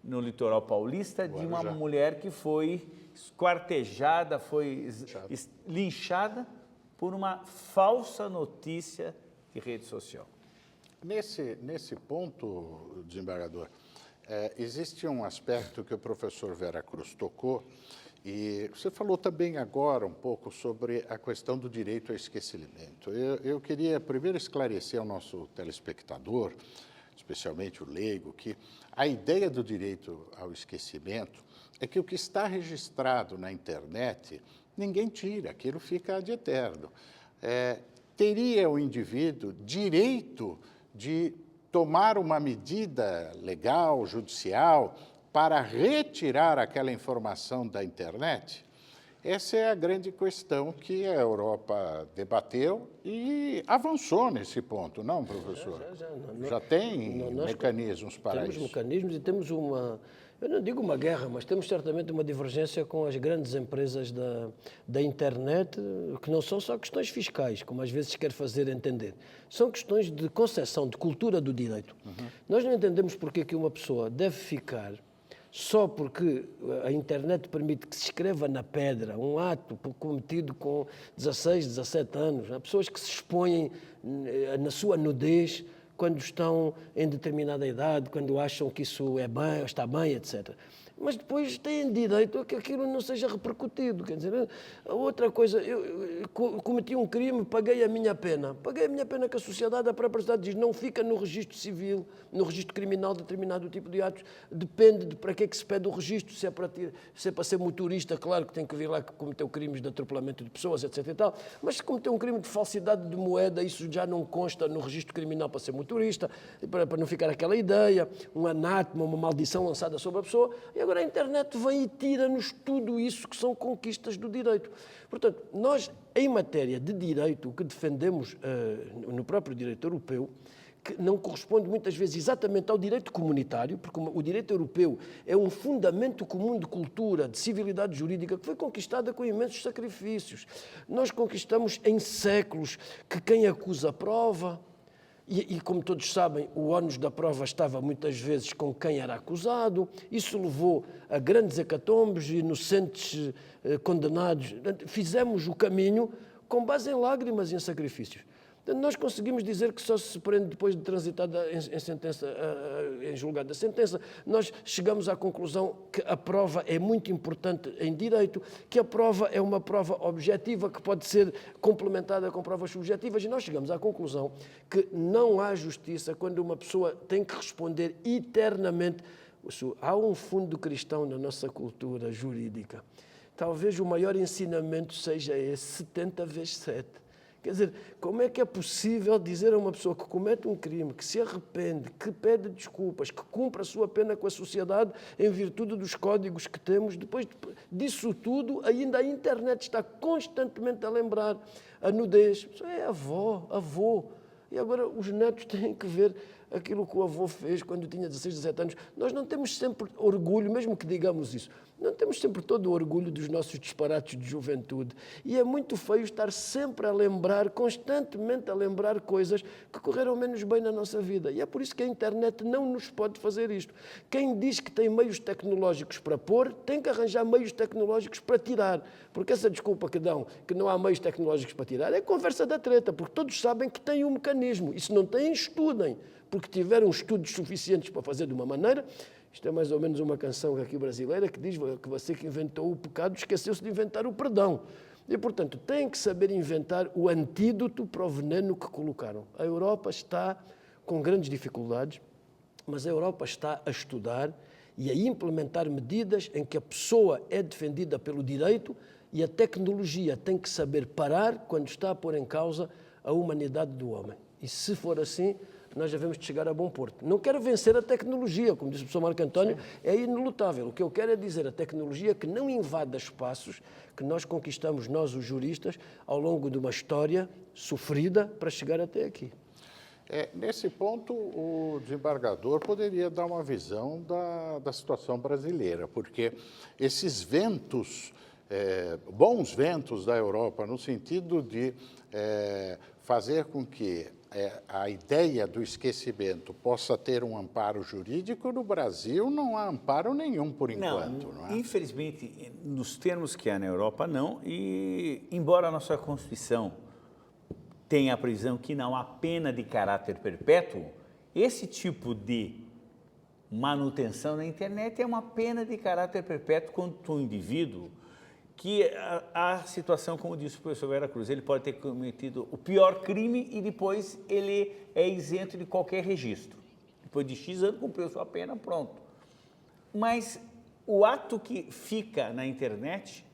no litoral paulista, de uma mulher que foi esquartejada, foi linchada por uma falsa notícia de rede social. Nesse ponto, desembargador, existe um aspecto que o professor Vera Cruz tocou, e você falou também agora um pouco sobre a questão do direito ao esquecimento. Eu queria primeiro esclarecer ao nosso telespectador, especialmente o leigo, que a ideia do direito ao esquecimento é que o que está registrado na internet, ninguém tira, aquilo fica de eterno. Teria o indivíduo direito de tomar uma medida legal, judicial, para retirar aquela informação da internet? Essa é a grande questão que a Europa debateu e avançou nesse ponto, não, professor? Já tem mecanismos para temos isso. Mecanismos e temos eu não digo uma guerra, mas temos certamente uma divergência com as grandes empresas da internet, que não são só questões fiscais, como às vezes se quer fazer entender. São questões de concepção, de cultura do direito. Nós não entendemos porque que uma pessoa deve ficar só porque a internet permite que se escreva na pedra um ato cometido com 16, 17 anos. Há pessoas que se expõem na sua nudez quando estão em determinada idade, quando acham que isso é bem, está bem, etc. Mas depois têm direito a que aquilo não seja repercutido. Quer dizer, a outra coisa, eu cometi um crime, paguei a minha pena. Paguei a minha pena que a sociedade, a própria sociedade diz, não fica no registro civil, no registro criminal, determinado tipo de atos. Depende de para que é que se pede o registro, se é para ser motorista, claro que tem que vir lá que cometeu crimes de atropelamento de pessoas, etc. e tal. Mas se cometeu um crime de falsidade de moeda, isso já não consta no registro criminal para ser motorista, para não ficar aquela ideia, um anátema, uma maldição lançada sobre a pessoa. E agora a internet vem e tira-nos tudo isso que são conquistas do direito. Portanto, nós, em matéria de direito, o que defendemos no próprio direito europeu, que não corresponde muitas vezes exatamente ao direito comunitário, porque o direito europeu é um fundamento comum de cultura, de civilidade jurídica, que foi conquistada com imensos sacrifícios. Nós conquistamos em séculos que quem acusa prova. E, como todos sabem, o ónus da prova estava muitas vezes com quem era acusado. Isso levou a grandes hecatombes, inocentes condenados. Fizemos o caminho com base em lágrimas e em sacrifícios. Nós conseguimos dizer que só se prende depois de transitada em julgada a sentença. Nós chegamos à conclusão que a prova é muito importante em direito, que a prova é uma prova objetiva que pode ser complementada com provas subjetivas, e nós chegamos à conclusão que não há justiça quando uma pessoa tem que responder eternamente. Há um fundo cristão na nossa cultura jurídica. Talvez o maior ensinamento seja esse, 70 vezes 7. Quer dizer, como é que é possível dizer a uma pessoa que comete um crime, que se arrepende, que pede desculpas, que cumpre a sua pena com a sociedade em virtude dos códigos que temos, depois disso tudo, ainda a internet está constantemente a lembrar a nudez. É avô. E agora os netos têm que ver aquilo que o avô fez quando tinha 16, 17 anos. Nós não temos sempre orgulho, mesmo que digamos isso, não temos sempre todo o orgulho dos nossos disparates de juventude. E é muito feio estar sempre a lembrar, constantemente a lembrar coisas que correram menos bem na nossa vida. E é por isso que a internet não nos pode fazer isto. Quem diz que tem meios tecnológicos para pôr, tem que arranjar meios tecnológicos para tirar. Porque essa desculpa que dão, que não há meios tecnológicos para tirar, é conversa da treta, porque todos sabem que tem um mecanismo. E se não têm, estudem. Porque tiveram estudos suficientes para fazer de uma maneira. Isto é mais ou menos uma canção aqui brasileira que diz que você que inventou o pecado esqueceu-se de inventar o perdão. E, portanto, tem que saber inventar o antídoto para o veneno que colocaram. A Europa está com grandes dificuldades, mas a Europa está a estudar e a implementar medidas em que a pessoa é defendida pelo direito e a tecnologia tem que saber parar quando está a pôr em causa a humanidade do homem. E se for assim, nós devemos de chegar a bom porto. Não quero vencer a tecnologia, como disse o professor Marco António, é inelutável. O que eu quero é dizer a tecnologia que não invada espaços que nós conquistamos, nós os juristas, ao longo de uma história sofrida para chegar até aqui. Nesse ponto, o desembargador poderia dar uma visão da situação brasileira, porque esses ventos, bons ventos da Europa, no sentido de fazer com que a ideia do esquecimento possa ter um amparo jurídico, no Brasil não há amparo nenhum por enquanto. Não é? Infelizmente, nos termos que há na Europa, não. E, embora a nossa Constituição tenha a previsão que não há pena de caráter perpétuo, esse tipo de manutenção na internet é uma pena de caráter perpétuo contra o indivíduo, que a situação, como disse o professor Vera Cruz, ele pode ter cometido o pior crime e depois ele é isento de qualquer registro. Depois de X anos, cumpriu sua pena, pronto. Mas o ato que fica na internet,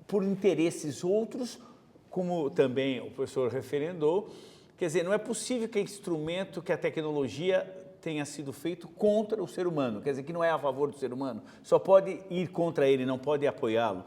por interesses outros, como também o professor referendou, quer dizer, não é possível que instrumento, que a tecnologia tenha sido feito contra o ser humano, quer dizer, que não é a favor do ser humano, só pode ir contra ele, não pode apoiá-lo.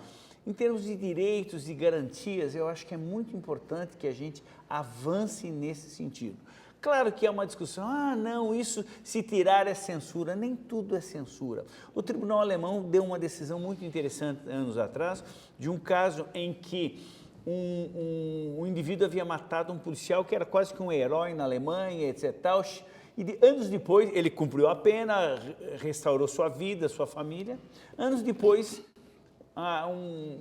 Em termos de direitos e garantias, eu acho que é muito importante que a gente avance nesse sentido. Claro que é uma discussão, não, isso se tirar é censura. Nem tudo é censura. O tribunal alemão deu uma decisão muito interessante anos atrás, de um caso em que um indivíduo havia matado um policial que era quase que um herói na Alemanha, etc. E anos depois, ele cumpriu a pena, restaurou sua vida, sua família. Anos depois,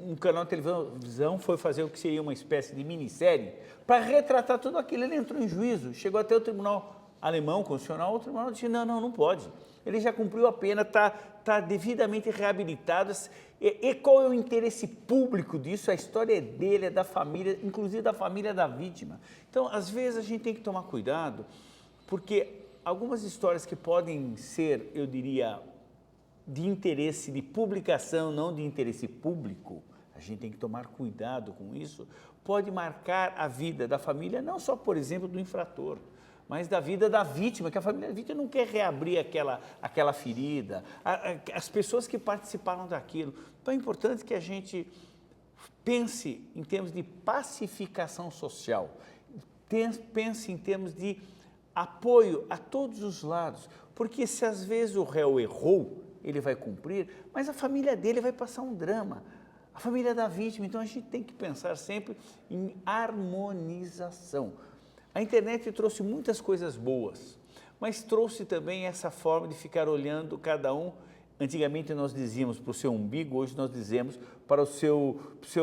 um canal de televisão foi fazer o que seria uma espécie de minissérie para retratar tudo aquilo. Ele entrou em juízo, chegou até o tribunal alemão, constitucional, o tribunal disse, não pode. Ele já cumpriu a pena, está devidamente reabilitado. E qual é o interesse público disso? A história é dele, é da família, inclusive da família da vítima. Então, às vezes, a gente tem que tomar cuidado, porque algumas histórias que podem ser, eu diria, de interesse de publicação, não de interesse público, a gente tem que tomar cuidado com isso, pode marcar a vida da família, não só, por exemplo, do infrator, mas da vida da vítima, que a família da vítima não quer reabrir aquela ferida, as pessoas que participaram daquilo. Então é importante que a gente pense em termos de pacificação social, pense em termos de apoio a todos os lados, porque se às vezes o réu errou, ele vai cumprir, mas a família dele vai passar um drama, a família da vítima. Então a gente tem que pensar sempre em harmonização. A internet trouxe muitas coisas boas, mas trouxe também essa forma de ficar olhando cada um. Antigamente nós dizíamos para o seu umbigo, hoje nós dizemos para o seu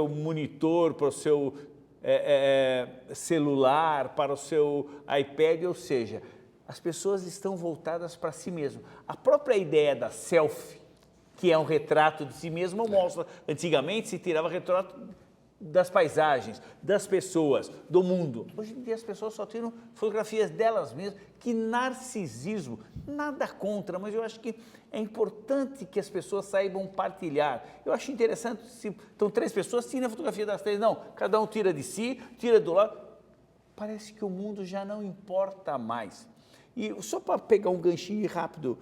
monitor, para o seu celular, para o seu iPad, ou seja, as pessoas estão voltadas para si mesmas. A própria ideia da selfie, que é um retrato de si mesmo, mostra. Antigamente se tirava retrato das paisagens, das pessoas, do mundo. Hoje em dia as pessoas só tiram fotografias delas mesmas. Que narcisismo, nada contra, mas eu acho que é importante que as pessoas saibam partilhar. Eu acho interessante, se estão 3 pessoas, tirem a fotografia das 3. Não, cada um tira de si, tira do lado. Parece que o mundo já não importa mais. E só para pegar um ganchinho rápido,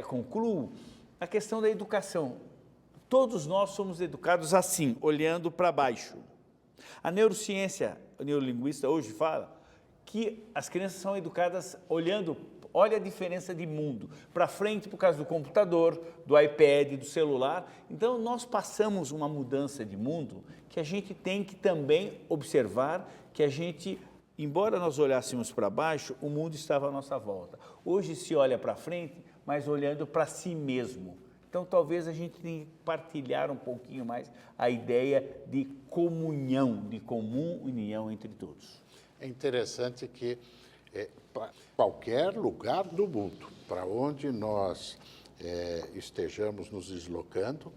concluo, a questão da educação. Todos nós somos educados assim, olhando para baixo. A neurociência, o neurolinguista hoje fala que as crianças são educadas olhando, olha a diferença de mundo, para frente por causa do computador, do iPad, do celular. Então, nós passamos uma mudança de mundo que a gente tem que também observar, que a gente, embora nós olhássemos para baixo, o mundo estava à nossa volta. Hoje se olha para frente, mas olhando para si mesmo. Então, talvez a gente tenha que partilhar um pouquinho mais a ideia de comunhão, de comum união entre todos. É interessante que qualquer lugar do mundo, para onde nós estejamos nos deslocando,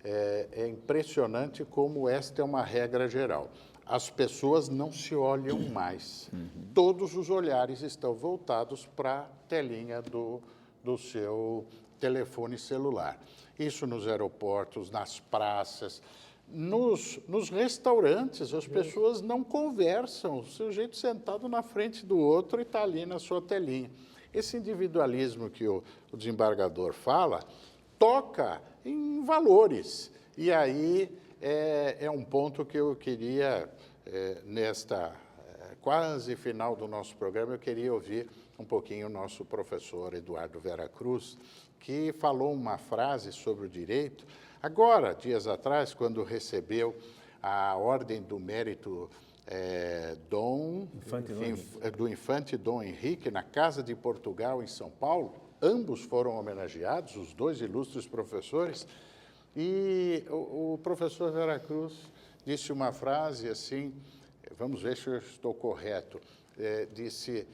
é impressionante como esta é uma regra geral. As pessoas não se olham mais. Todos os olhares estão voltados para a telinha do seu telefone celular. Isso nos aeroportos, nas praças, nos restaurantes, as pessoas não conversam, o sujeito sentado na frente do outro e está ali na sua telinha. Esse individualismo que o desembargador fala, toca em valores. E aí é um ponto que eu queria, nesta quase final do nosso programa, eu queria ouvir um pouquinho o nosso professor Eduardo Vera Cruz, que falou uma frase sobre o direito, agora, dias atrás, quando recebeu a Ordem do Mérito do Infante Dom Henrique, na Casa de Portugal, em São Paulo. Ambos foram homenageados, os 2 ilustres professores, e o professor Vera Cruz disse uma frase assim, vamos ver se eu estou correto, disse,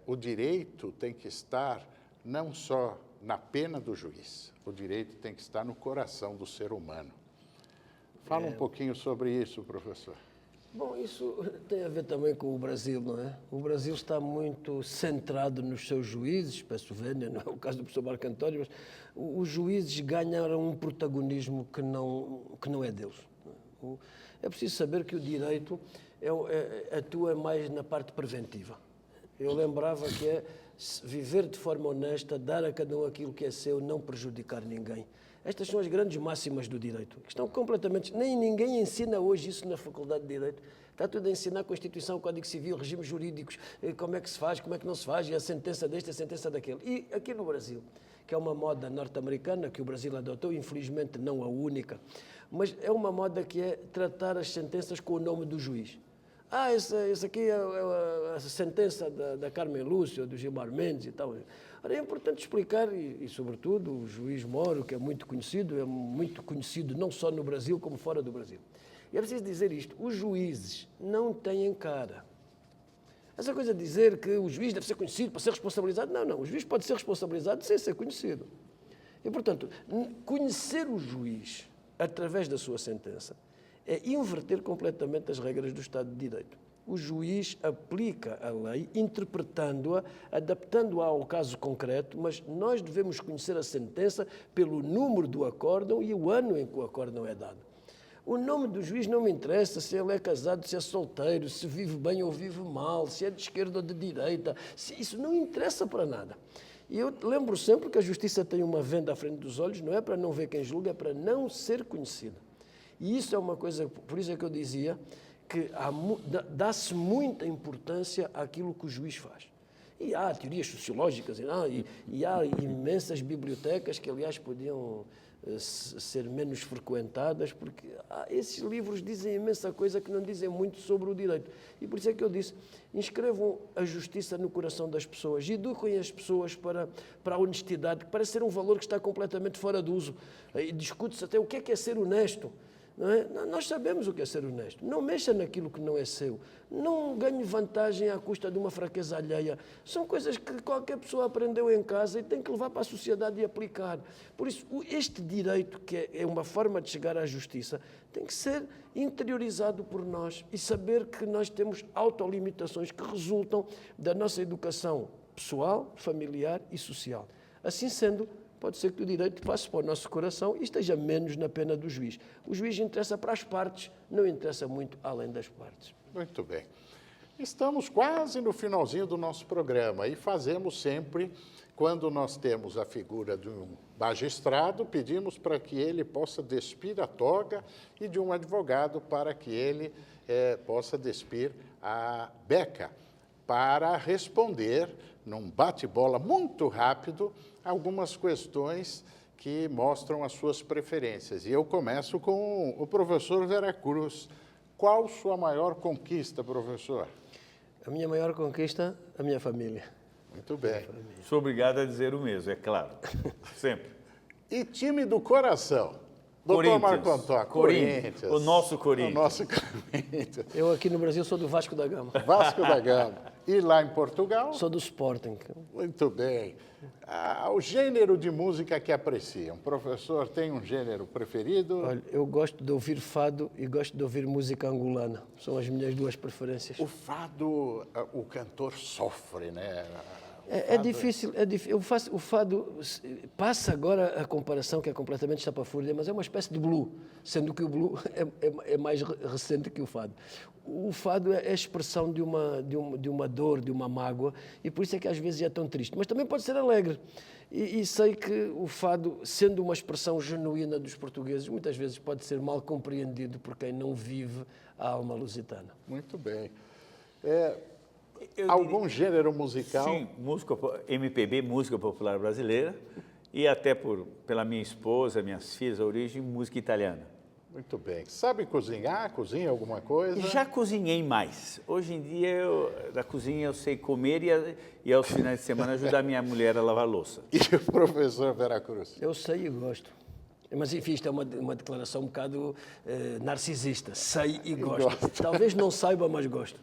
o direito tem que estar não só na pena do juiz, o direito tem que estar no coração do ser humano. Fala um pouquinho sobre isso, professor. Bom, isso tem a ver também com o Brasil, não é? O Brasil está muito centrado nos seus juízes, peço vênia, não é o caso do professor Marco António, mas os juízes ganharam um protagonismo que não é deles. É preciso saber que o direito atua mais na parte preventiva. Eu lembrava que viver de forma honesta, dar a cada um aquilo que é seu, não prejudicar ninguém. Estas são as grandes máximas do direito, que estão completamente... Nem ninguém ensina hoje isso na Faculdade de Direito. Está tudo a ensinar a Constituição, Código Civil, regimes jurídicos, como é que se faz, como é que não se faz, e a sentença deste, a sentença daquele. E aqui no Brasil, que é uma moda norte-americana que o Brasil adotou, infelizmente não a única, mas é uma moda que é tratar as sentenças com o nome do juiz. Essa aqui é a sentença da Carmen Lúcia, do Gilmar Mendes e tal. Ora, é importante explicar, e sobretudo o juiz Moro, que é muito conhecido não só no Brasil como fora do Brasil. E é preciso dizer isto, os juízes não têm cara. Essa coisa de dizer que o juiz deve ser conhecido para ser responsabilizado, não, o juiz pode ser responsabilizado sem ser conhecido. E, portanto, conhecer o juiz através da sua sentença é inverter completamente as regras do Estado de Direito. O juiz aplica a lei, interpretando-a, adaptando-a ao caso concreto, mas nós devemos conhecer a sentença pelo número do acórdão e o ano em que o acórdão é dado. O nome do juiz não me interessa se ele é casado, se é solteiro, se vive bem ou vive mal, se é de esquerda ou de direita. Isso não interessa para nada. E eu lembro sempre que a justiça tem uma venda à frente dos olhos, não é para não ver quem julga, é para não ser conhecida. E isso é uma coisa, por isso é que eu dizia que dá-se muita importância àquilo que o juiz faz. E há teorias sociológicas, e há imensas bibliotecas que, aliás, podiam ser menos frequentadas, porque esses livros dizem imensa coisa que não dizem muito sobre o direito. E por isso é que eu disse, inscrevam a justiça no coração das pessoas, eduquem as pessoas para a honestidade, que parece ser um valor que está completamente fora de uso. E discute-se até o que é ser honesto. Não é? Nós sabemos o que é ser honesto. Não mexa naquilo que não é seu. Não ganhe vantagem à custa de uma fraqueza alheia. São coisas que qualquer pessoa aprendeu em casa e tem que levar para a sociedade e aplicar. Por isso, este direito, que é uma forma de chegar à justiça, tem que ser interiorizado por nós e saber que nós temos autolimitações que resultam da nossa educação pessoal, familiar e social. Assim sendo, pode ser que o direito passe para o nosso coração e esteja menos na pena do juiz. O juiz interessa para as partes, não interessa muito além das partes. Muito bem. Estamos quase no finalzinho do nosso programa e fazemos sempre, quando nós temos a figura de um magistrado, pedimos para que ele possa despir a toga e de um advogado para que ele possa despir a beca, para responder, num bate-bola muito rápido, algumas questões que mostram as suas preferências. E eu começo com o professor Veracruz. Qual sua maior conquista, professor? A minha maior conquista, a minha família. Muito bem. Sou obrigado a dizer o mesmo, é claro. Sempre. E time do coração? Doutor Marco Antônio. Corinthians. O nosso Corinthians. O nosso Corinthians. Eu aqui no Brasil sou do Vasco da Gama. Vasco da Gama. E lá em Portugal? Sou do Sporting. Muito bem. O gênero de música que apreciam. Professor, tem um gênero preferido? Olha, eu gosto de ouvir fado e gosto de ouvir música angolana. São as minhas duas preferências. O fado, o cantor sofre, né? É difícil, é difícil. O fado passa agora a comparação que é completamente estapafúrdia, mas é uma espécie de blue, sendo que o blue é mais recente que o fado. O fado é a expressão de uma dor, de uma mágoa, e por isso é que às vezes é tão triste. Mas também pode ser alegre. E sei que o fado, sendo uma expressão genuína dos portugueses, muitas vezes pode ser mal compreendido por quem não vive a alma lusitana. Muito bem. Algum gênero musical? Sim, música, MPB, música popular brasileira, e até pela minha esposa, minhas filhas, a origem, música italiana. Muito bem. Sabe cozinhar? Cozinha alguma coisa? Já cozinhei mais. Hoje em dia, da cozinha eu sei comer e aos finais de semana ajudar minha mulher a lavar louça. E o professor Veracruz? Eu sei e gosto. Mas, enfim, isto é uma declaração um bocado narcisista. Sei e gosto. Talvez não saiba, mas gosto.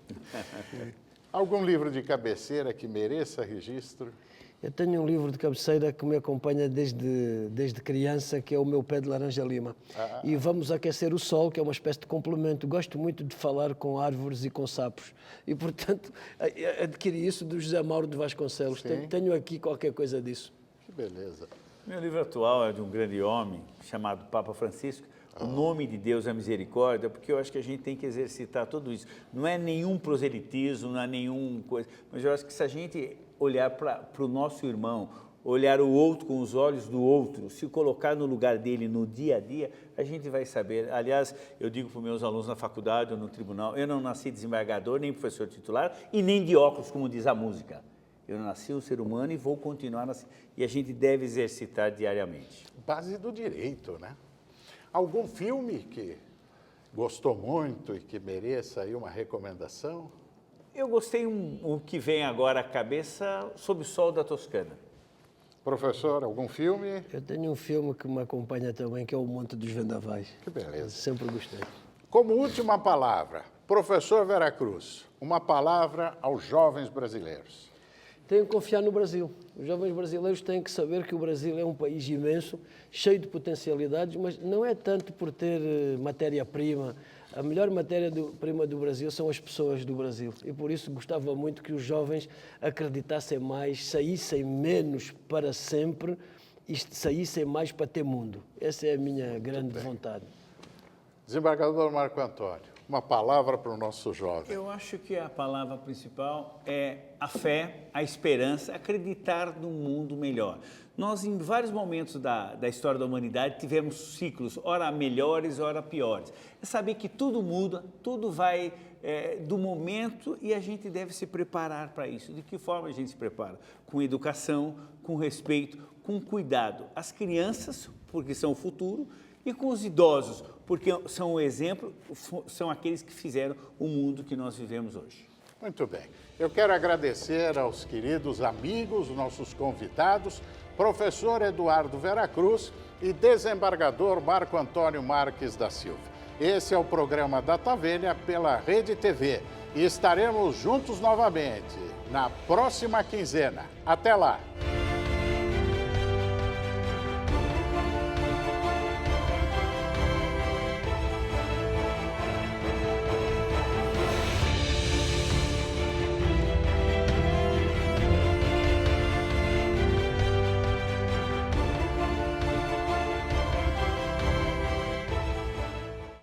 Algum livro de cabeceira que mereça registro? Eu tenho um livro de cabeceira que me acompanha desde criança, que é o Meu Pé de Laranja Lima. E Vamos Aquecer o Sol, que é uma espécie de complemento. Gosto muito de falar com árvores e com sapos. E, portanto, adquiri isso do José Mauro de Vasconcelos. Tenho aqui qualquer coisa disso. Que beleza. Meu livro atual é de um grande homem chamado Papa Francisco. O nome de Deus é misericórdia, porque eu acho que a gente tem que exercitar tudo isso. Não é nenhum proselitismo, não é nenhum coisa, mas eu acho que se a gente olhar para o nosso irmão, olhar o outro com os olhos do outro, se colocar no lugar dele no dia a dia, a gente vai saber. Aliás, eu digo para os meus alunos na faculdade ou no tribunal, eu não nasci desembargador, nem professor titular e nem de óculos, como diz a música. Eu nasci um ser humano e vou continuar nascendo. E a gente deve exercitar diariamente. Base do direito, né? Algum filme que gostou muito e que mereça aí uma recomendação? Eu gostei o que vem agora à cabeça, Sob o Sol da Toscana. Professor, algum filme? Eu tenho um filme que me acompanha também, que é O Monte dos Vendavais. Que beleza. Sempre gostei. Como última palavra, professor Veracruz, uma palavra aos jovens brasileiros. Tenho que confiar no Brasil. Os jovens brasileiros têm que saber que o Brasil é um país imenso, cheio de potencialidades, mas não é tanto por ter matéria-prima. A melhor matéria-prima do Brasil são as pessoas do Brasil. E por isso gostava muito que os jovens acreditassem mais, saíssem menos para sempre e saíssem mais para ter mundo. Essa é a minha grande vontade. Desembargador Marco Antônio, uma palavra para o nosso jovem. Eu acho que a palavra principal é a fé, a esperança, acreditar num mundo melhor. Nós, em vários momentos da história da humanidade, tivemos ciclos, ora melhores, ora piores. É saber que tudo muda, tudo vai do momento e a gente deve se preparar para isso. De que forma a gente se prepara? Com educação, com respeito, com cuidado. As crianças, porque são o futuro, e com os idosos, porque são o exemplo, são aqueles que fizeram o mundo que nós vivemos hoje. Muito bem. Eu quero agradecer aos queridos amigos, nossos convidados, professor Eduardo Veracruz e desembargador Marco Antônio Marques da Silva. Esse é o programa Data Velha pela Rede TV e estaremos juntos novamente na próxima quinzena. Até lá!